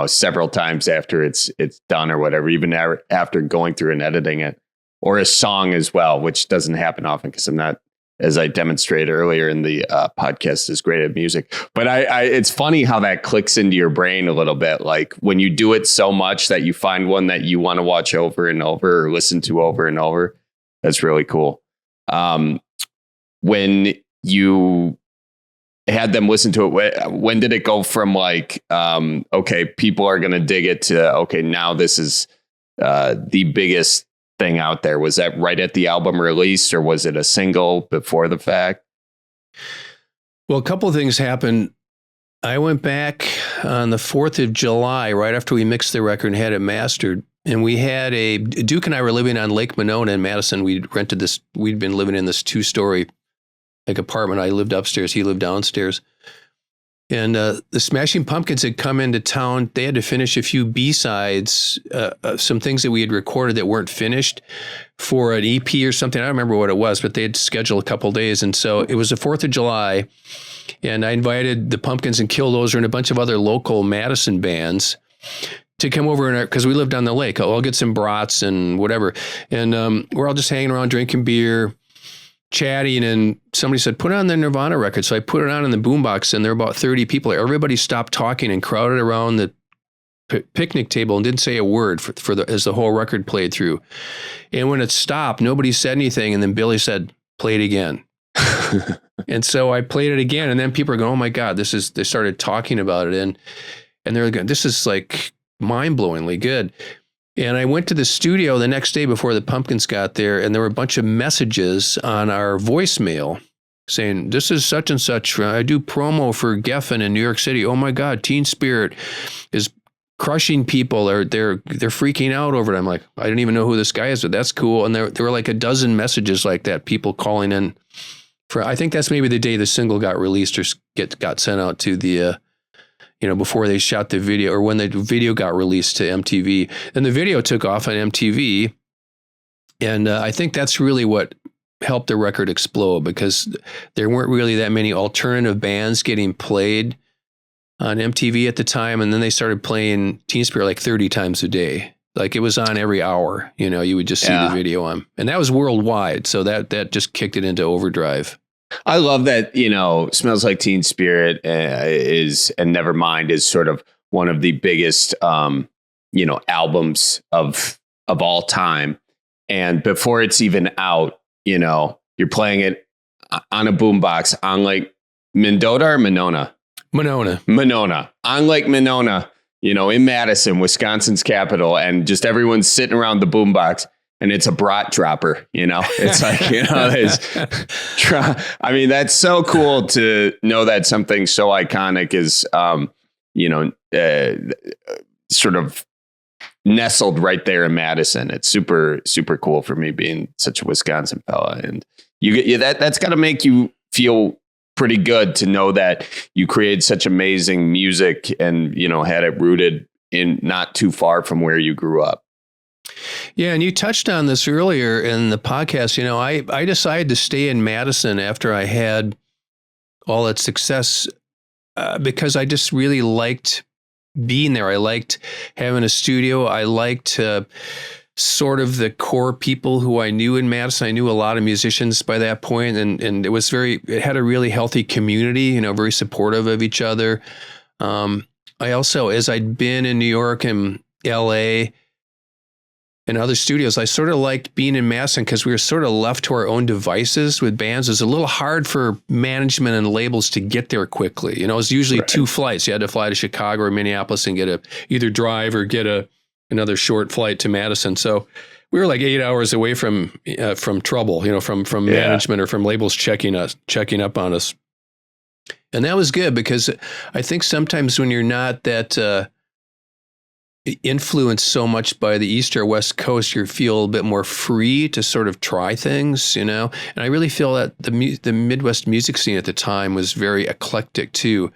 several times after it's done or whatever, even after going through and editing it, or a song as well, which doesn't happen often because I'm not, as I demonstrated earlier in the podcast, is great at music. But it's funny how that clicks into your brain a little bit. Like when you do it so much that you find one that you want to watch over and over or listen to over and over. That's really cool. When you had them listen to it, when did it go from like, okay, people are going to dig it to, okay, now this is the biggest thing out there? Was that right at the album release, or was it a single before the fact? Well, a couple of things happened. I went back on the 4th of July, right after we mixed the record and had it mastered. And we had Duke and I were living on Lake Monona in Madison. We'd been living in this 2-story like apartment. I lived upstairs. He lived downstairs. And the Smashing Pumpkins had come into town. They had to finish a few B-sides, some things that we had recorded that weren't finished for an EP or something. I don't remember what it was, but they had scheduled a couple of days. And so it was the 4th of July. And I invited the Pumpkins and Killdozer and a bunch of other local Madison bands to come over, because we lived on the lake. I'll get some brats and whatever. And we're all just hanging around, drinking beer, chatting. And somebody said, put on the Nirvana record. So I put it on in the boombox, and there were about 30 people. Everybody stopped talking and crowded around the picnic table and didn't say a word as the whole record played through. And when it stopped, nobody said anything. And then Billy said, play it again. And so I played it again. And then people are going, oh my God, they started talking about it. And they're going, this is like mind-blowingly good. And I went to the studio the next day before the Pumpkins got there, and there were a bunch of messages on our voicemail saying, this is such and such. I do promo for Geffen in New York City. Oh my God, Teen Spirit is crushing people. They're freaking out over it. I'm like, I didn't even know who this guy is, but that's cool. And there were like a dozen messages like that, people calling in for, I think that's maybe the day the single got released or got sent out to the before they shot the video, or when the video got released to MTV. And the video took off on MTV. And I think that's really what helped the record explode, because there weren't really that many alternative bands getting played on MTV at the time. And then they started playing Teen Spirit like 30 times a day. Like it was on every hour, you would just see the video on. And that was worldwide. So that just kicked it into overdrive. I love that, Smells Like Teen Spirit and Nevermind is sort of one of the biggest, albums of all time. And before it's even out, you're playing it on a boombox on Lake Mendota or Monona? Monona. On Lake Monona, in Madison, Wisconsin's capital. And just everyone's sitting around the boombox. And it's a brat dropper, it's like, I mean, that's so cool to know that something so iconic is, sort of nestled right there in Madison. It's super, super cool for me being such a Wisconsin fella. And that's got to make you feel pretty good to know that you created such amazing music and, had it rooted in not too far from where you grew up. Yeah, and you touched on this earlier in the podcast. I decided to stay in Madison after I had all that success because I just really liked being there. I liked having a studio. I liked sort of the core people who I knew in Madison. I knew a lot of musicians by that point, and it had a really healthy community, very supportive of each other. I also, as I'd been in New York and LA and other studios, I sort of liked being in Madison because we were sort of left to our own devices with bands. It was a little hard for management and labels to get there quickly. It was usually 2 flights. You had to fly to Chicago or Minneapolis and either drive or get another short flight to Madison. So we were like 8 hours away from trouble, from management or from labels checking up on us. And that was good because I think sometimes when you're not that influenced so much by the East or West Coast, you feel a bit more free to sort of try things, And I really feel that the Midwest music scene at the time was very eclectic too.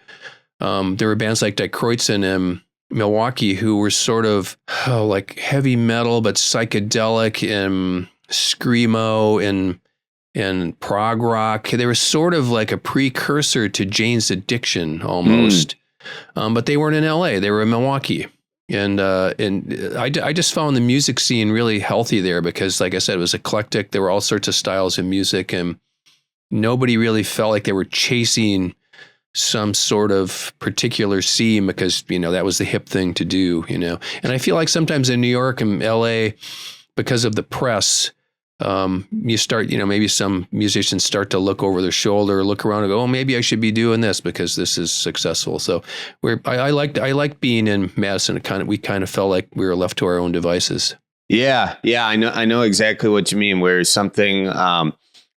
There were bands like Die Kreutzen in Milwaukee who were sort of like heavy metal, but psychedelic and screamo and prog rock. They were sort of like a precursor to Jane's Addiction almost. But they weren't in LA. They were in Milwaukee. And I just found the music scene really healthy there because, like I said, it was eclectic. There were all sorts of styles of music, and nobody really felt like they were chasing some sort of particular scene because, that was the hip thing to do, And I feel like sometimes in New York and LA, because of the press, you start, maybe some musicians start to look over their shoulder, look around and go, oh, maybe I should be doing this because this is successful. So I liked being in Madison. We kind of felt like we were left to our own devices. Yeah. I know exactly what you mean. Where something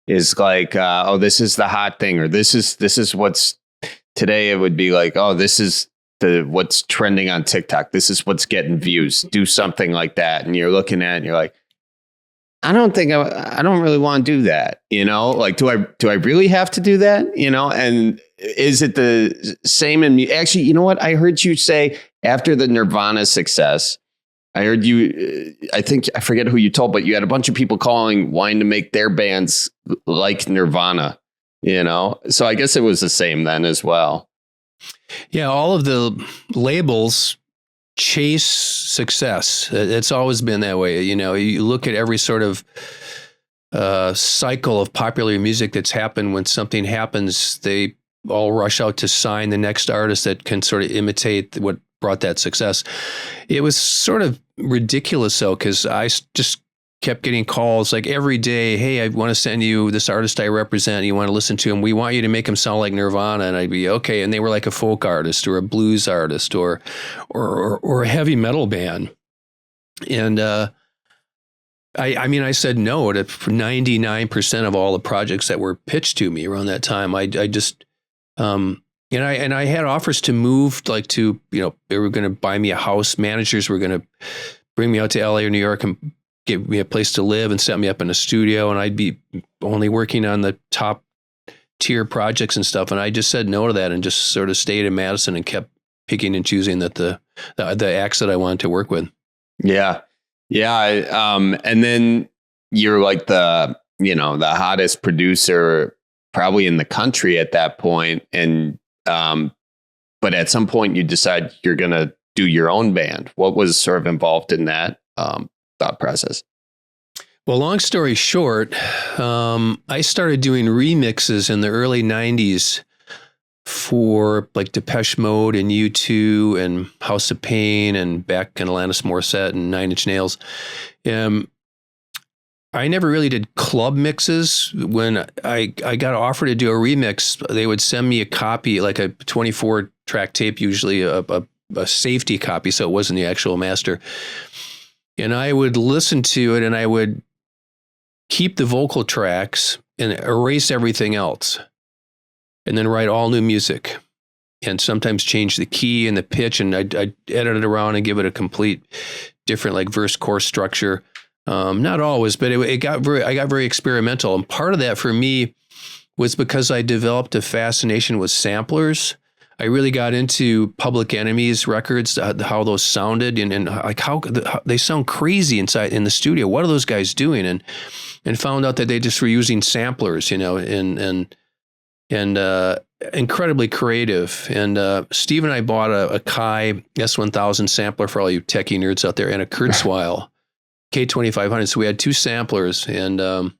is like, this is the hot thing, or this is what's today. It would be like, this is what's trending on TikTok. This is what's getting views. Do something like that, and you're looking at it and you're like, I don't really want to do that. Like, do I really have to do that? And is it the same actually, you know what? I heard you say after the Nirvana success, I heard you, I forget who you told, but you had a bunch of people wanting to make their bands like Nirvana, So I guess it was the same then as well. Yeah. All of the labels chase success. It's always been that way. You look at every sort of cycle of popular music that's happened. When something happens, they all rush out to sign the next artist that can sort of imitate what brought that success. It was sort of ridiculous though, because I just kept getting calls like every day. Hey, I want to send you this artist I represent. You want to listen to him. We want you to make him sound like Nirvana. And I'd be okay. And they were like a folk artist or a blues artist or a heavy metal band. And I said no to 99% of all the projects that were pitched to me around that time. I just and I had offers to move, like to, they were going to buy me a house. Managers were going to bring me out to LA or New York and give me a place to live and set me up in a studio, and I'd be only working on the top tier projects and stuff. And I just said no to that and just sort of stayed in Madison and kept picking and choosing the acts that I wanted to work with. Yeah. And then you're like the hottest producer probably in the country at that point. And, but at some point you decide you're going to do your own band. What was sort of involved in that thought process? Well, long story short, I started doing remixes in the early 90s for like Depeche Mode and U2 and House of Pain and Beck and Alanis Morissette and Nine Inch Nails. I never really did club mixes. When I got offered to do a remix, they would send me a copy, like a 24-track tape, usually a safety copy, so it wasn't the actual master. And I would listen to it and I would keep the vocal tracks and erase everything else and then write all new music and sometimes change the key and the pitch. And I'd edit it around and give it a complete different like verse chorus structure. Not always, but I got very experimental. And part of that for me was because I developed a fascination with samplers. I really got into Public Enemy's records, how those sounded, and like how they sound crazy inside in the studio. What are those guys doing? And found out that they just were using samplers, and incredibly creative. And Steve and I bought a Kai S1000 sampler for all you techie nerds out there, and a Kurzweil K2500. So we had 2 samplers, and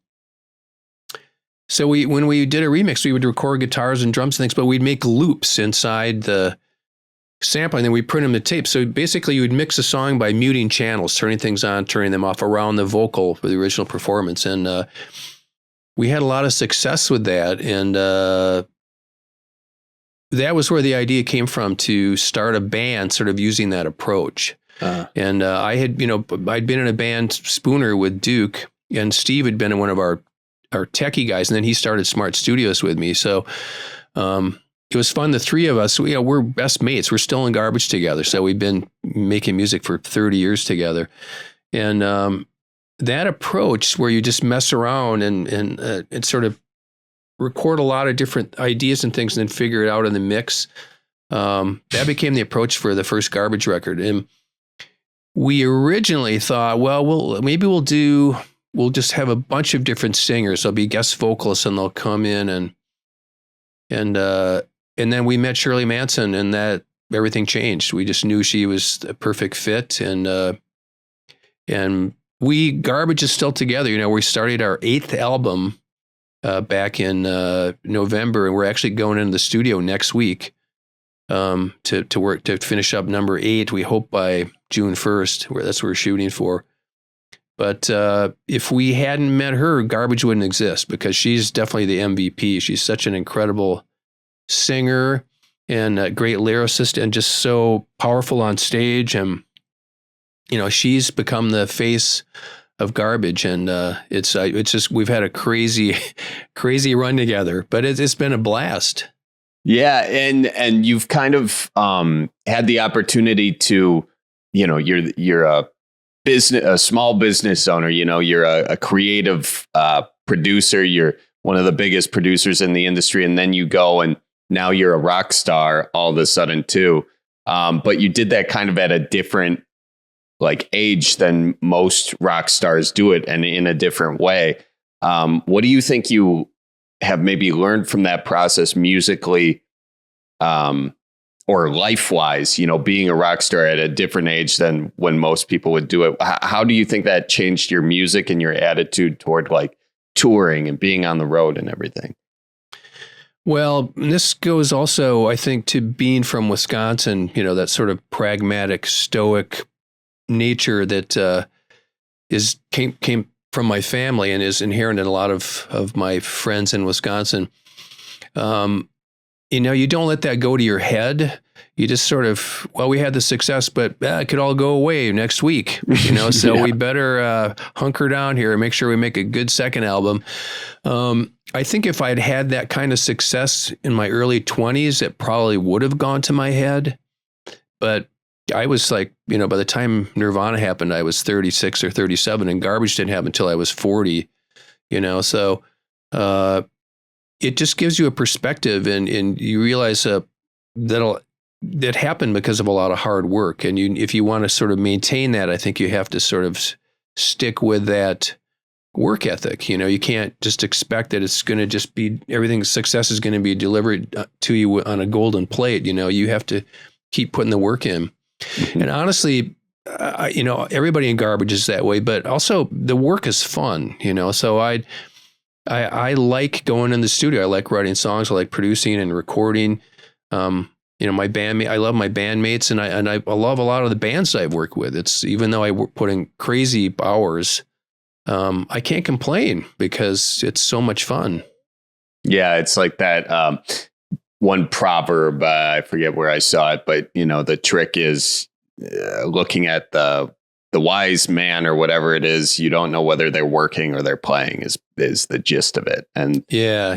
so when we did a remix, we would record guitars and drums and things, but we'd make loops inside the sample, and then we print them to tape. So basically, you would mix a song by muting channels, turning things on, turning them off around the vocal for the original performance, and we had a lot of success with that, and that was where the idea came from, to start a band sort of using that approach. And I had, I'd been in a band, Spooner, with Duke, and Steve had been in one of our techie guys, and then he started Smart Studios with me. So it was fun. The 3 of us, we're best mates. We're still in Garbage together. So we've been making music for 30 years together. And that approach where you just mess around and sort of record a lot of different ideas and things and then figure it out in the mix, that became the approach for the first Garbage record. And we originally thought, well, maybe we'll just have a bunch of different singers. There'll be guest vocalists, and they'll come in, and then we met Shirley Manson, and that everything changed. We just knew she was a perfect fit, and Garbage is still together. We started our 8th album back in November, and we're actually going into the studio next week to finish up number 8. We hope by June 1st. That's what we're shooting for. But if we hadn't met her, Garbage wouldn't exist, because she's definitely the MVP. She's such an incredible singer and a great lyricist, and just so powerful on stage. And, she's become the face of Garbage. And it's just, we've had a crazy, crazy run together, but it's been a blast. Yeah. And you've kind of had the opportunity to, you're a small business owner, you're a creative producer, you're one of the biggest producers in the industry, and then you go and now you're a rock star all of a sudden too. But you did that kind of at a different age than most rock stars do it, and in a different way. What do you think you have maybe learned from that process musically, or life-wise, being a rock star at a different age than when most people would do it? How do you think that changed your music and your attitude toward touring and being on the road and everything? Well, this goes also, I think, to being from Wisconsin, that sort of pragmatic, stoic nature that came from my family and is inherent in a lot of my friends in Wisconsin. You don't let that go to your head. You just sort of, we had the success, but it could all go away next week, so yeah. We better hunker down here and make sure we make a good second album. I think if I'd had that kind of success in my early 20s, it probably would have gone to my head. But I was by the time Nirvana happened, I was 36 or 37, and Garbage didn't happen until I was 40, so it just gives you a perspective, and you realize that happened because of a lot of hard work. And if you want to sort of maintain that, I think you have to sort of stick with that work ethic. You can't just expect that it's going to just be success is going to be delivered to you on a golden plate. You have to keep putting the work in. Mm-hmm. And honestly, everybody in Garbage is that way, but also the work is fun, so I like going in the studio. I like writing songs. I like producing and recording. My bandmate, I love my bandmates, and I love a lot of the bands I've worked with. It's, even though I put in crazy hours, I can't complain because it's so much fun. Yeah, it's like that one proverb. I forget where I saw it, but the trick is looking at the wise man or whatever it is. You don't know whether they're working or they're playing is the gist of it. And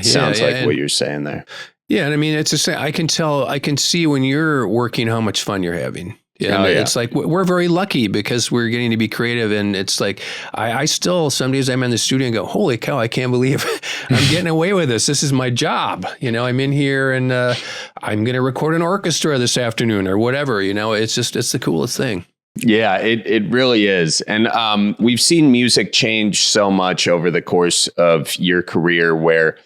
sounds like what you're saying there. Yeah. And I mean, it's just, I can see when you're working how much fun you're having. And it's like, we're very lucky because we're getting to be creative. And it's like, I still, some days I'm in the studio and go, holy cow, I can't believe I'm getting away with this. This is my job. I'm in here and I'm going to record an orchestra this afternoon or whatever. It's the coolest thing. Yeah, it really is. And we've seen music change so much over the course of your career where,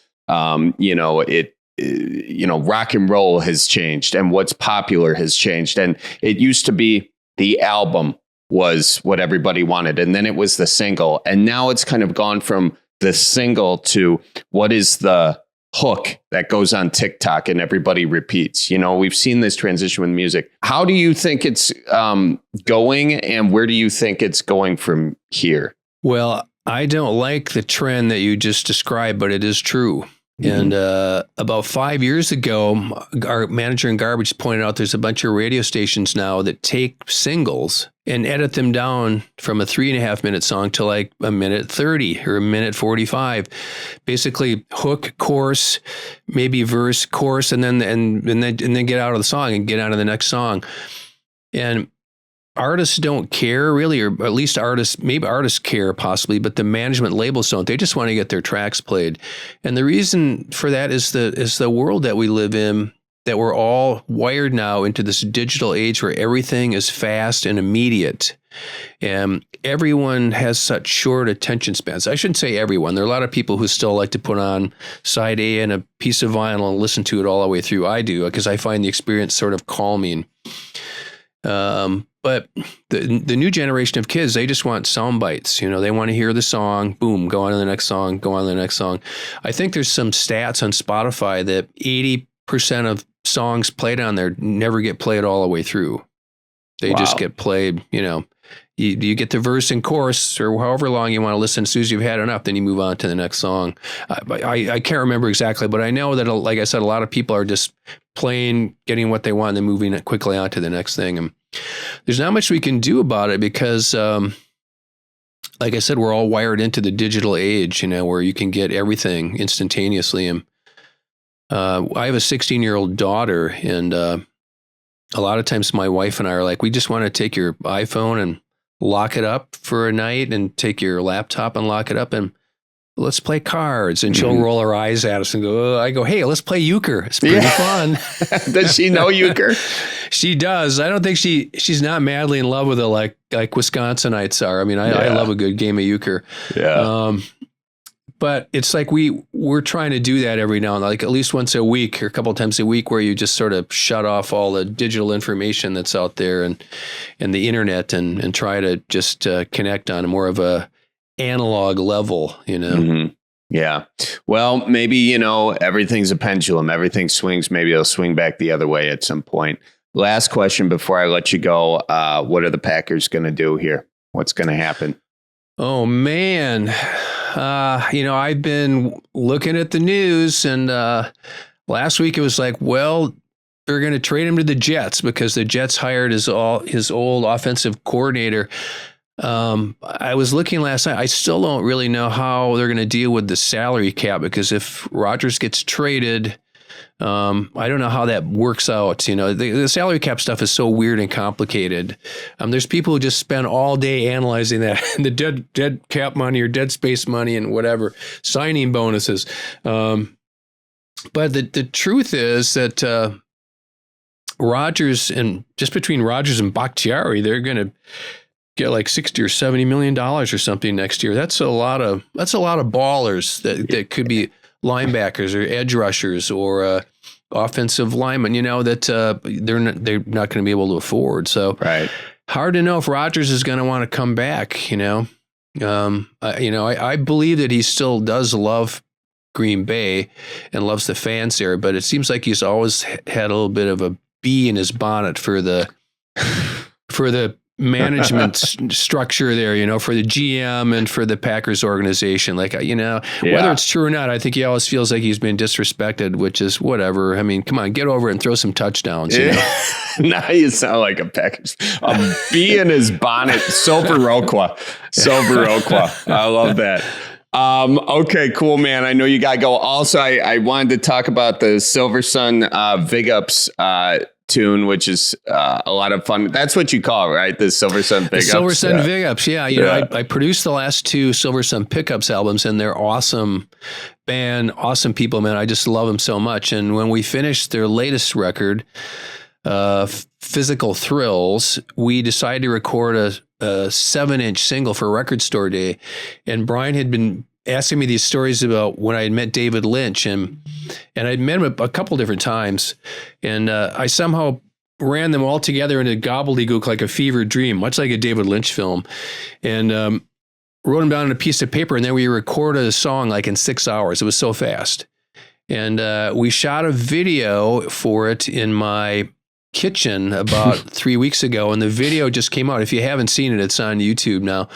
rock and roll has changed and what's popular has changed. And it used to be the album was what everybody wanted. And then it was the single. And now it's kind of gone from the single to what is the hook that goes on TikTok and everybody repeats. We've seen this transition with music. How do you think it's going, and where do you think it's going from here? Well, I don't like the trend that you just described, but it is true. And about 5 years ago, our manager in Garbage pointed out there's a bunch of radio stations now that take singles and edit them down from a 3.5 minute song to like a minute 30 or a minute 45. Basically, hook, chorus, maybe verse, chorus, and then get out of the song and get on to the next song. And artists don't care really, or at least maybe artists care possibly, but the management labels don't. They just want to get their tracks played. And the reason for that is the world that we live in, that we're all wired now into this digital age where everything is fast and immediate. And everyone has such short attention spans. I shouldn't say everyone. There are a lot of people who still like to put on side A and a piece of vinyl and listen to it all the way through. I do, because I find the experience sort of calming. But the new generation of kids, they just want sound bites. They want to hear the song, boom, go on to the next song, go on to the next song. I think there's some stats on Spotify that 80% of songs played on there never get played all the way through. They just get played, you get the verse and chorus or however long you want to listen. As soon as you've had enough, then you move on to the next song. I can't remember exactly, but I know that, like I said, a lot of people are just playing, getting what they want, and then moving quickly on to the next thing. And there's not much we can do about it because, like I said, we're all wired into the digital age, where you can get everything instantaneously. And I have a 16-year-old daughter, and a lot of times my wife and I are like, we just want to take your iPhone and lock it up for a night, and take your laptop and lock it up, and let's play cards. And she'll roll her eyes at us and go, I go, hey, let's play euchre. It's pretty fun. Does she know euchre? She does. I don't think she's not madly in love with it like Wisconsinites are. I mean, I love a good game of euchre. Yeah. But it's like we're trying to do that every now and then, like at least once a week or a couple of times a week, where you just sort of shut off all the digital information that's out there and the internet and try to just connect on more of a analog level, Mm-hmm. Yeah. Well, maybe, everything's a pendulum. Everything swings. Maybe it'll swing back the other way at some point. Last question before I let you go. What are the Packers going to do here? What's going to happen? Oh, man. I've been looking at the news, and last week it was like, well, they're going to trade him to the Jets because the Jets hired his old offensive coordinator. I was looking last night. I still don't really know how they're going to deal with the salary cap, because if Rodgers gets traded, I don't know how that works out. The salary cap stuff is so weird and complicated. There's people who just spend all day analyzing that, the dead cap money or dead space money and whatever, signing bonuses. But the truth is that Rodgers, and just between Rodgers and Bakhtiari, they're going to get like $60 or $70 million or something next year. That's a lot of ballers that could be linebackers or edge rushers or offensive linemen, that they're not going to be able to afford. So hard to know if Rodgers is going to want to come back. I believe that he still does love Green Bay and loves the fans there, but it seems like he's always had a little bit of a bee in his bonnet for the management structure there, for the GM and for the Packers organization. Like, whether it's true or not, I think he always feels like he's been disrespected, which is whatever. I mean, come on, get over it and throw some touchdowns. Now you sound like a Packers. A bee in his bonnet. So Viroqua. I love that. Okay, cool, man. I know you got to go. Also, I wanted to talk about the Silver Sun Vig tune, which is a lot of fun. That's what you call it, right? The Silver Sun Vig Ups. Silver Sun Vig Ups, yeah. I produced the last two Silver Sun Pickups albums, and they're awesome band, awesome people, man. I just love them so much. And when we finished their latest record, Physical Thrills, we decided to record a 7-inch single for Record Store Day. And Brian had been asking me these stories about when I had met David Lynch, and I'd met him a couple different times, and I somehow ran them all together in a gobbledygook like a fever dream, much like a David Lynch film, and wrote them down on a piece of paper, and then we recorded a song like in 6 hours. It was so fast. And we shot a video for it in my kitchen about 3 weeks ago, and the video just came out. If you haven't seen it, it's on YouTube now.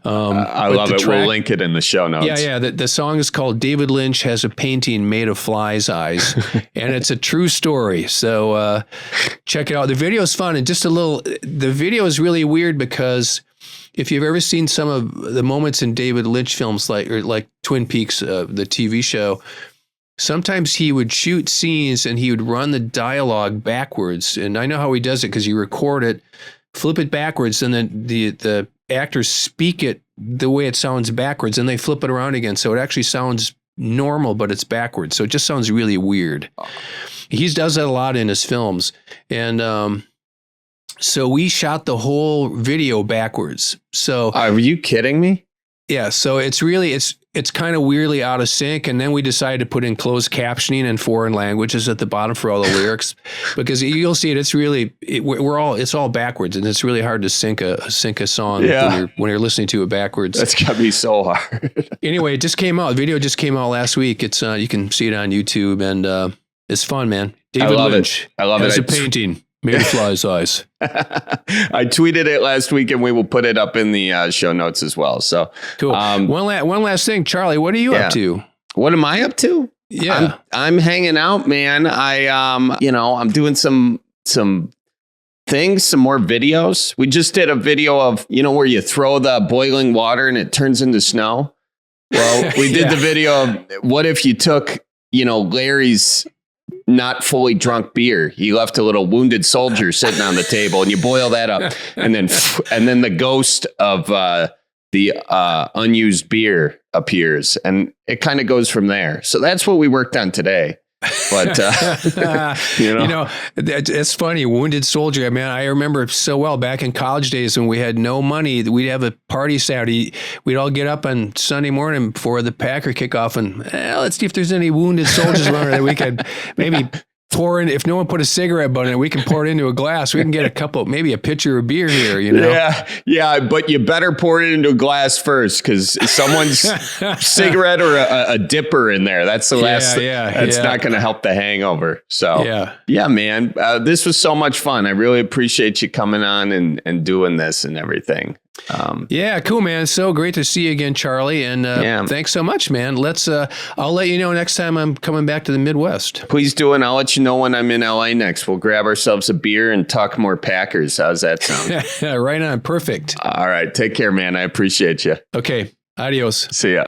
I love it. We'll link it in the show notes. Yeah. The song is called David Lynch Has a Painting Made of Flies' Eyes, and it's a true story. So check it out. The video is fun, and the video is really weird because if you've ever seen some of the moments in David Lynch films like Twin Peaks, the TV show, sometimes he would shoot scenes and he would run the dialogue backwards. And I know how he does it because you record it, flip it backwards, and then the actors speak it the way it sounds backwards, and they flip it around again. So it actually sounds normal, but it's backwards. So it just sounds really weird. He does that a lot in his films. And so we shot the whole video backwards. So are you kidding me? Yeah. So it's kind of weirdly out of sync. And then we decided to put in closed captioning in foreign languages at the bottom for all the lyrics, because you'll see it. It's really, it's all backwards, and it's really hard to sync a song when you're listening to it backwards. That's gotta be so hard. Anyway, it just came out. The video just came out last week. It's, you can see it on YouTube, and it's fun, man. David Lynch. I love it. It's a painting made of flies' eyes. I tweeted it last week, and we will put it up in the show notes as well. So cool. One last thing, Charlie, what are you up to? What am I up to? Yeah, I'm hanging out, man. I'm doing some things, some more videos. We just did a video of, where you throw the boiling water and it turns into snow. Well, we did the video of what if you took, Larry's not fully drunk beer. He left a little wounded soldier sitting on the table, and you boil that up, and then the ghost of the unused beer appears, and it kind of goes from there. So that's what we worked on today. But it's funny. Wounded soldier. Man, I remember so well back in college days when we had no money. We'd have a party Saturday. We'd all get up on Sunday morning before the Packer kickoff, and let's see if there's any wounded soldiers around that we could maybe pour in. If no one put a cigarette butt in it, we can pour it into a glass. We can get maybe a pitcher of beer here. Yeah, but you better pour it into a glass first, because someone's cigarette or a dipper in there. That's the last. That's not going to help the hangover. So yeah, man, this was so much fun. I really appreciate you coming on and doing this and everything. Cool, man. So great to see you again, Charlie. And thanks so much, man. I'll let you know next time I'm coming back to the Midwest. Please do, and I'll let you know when I'm in LA next. We'll grab ourselves a beer and talk more Packers. How's that sound? Right on. Perfect. All right. Take care, man. I appreciate you. Okay. Adios. See ya.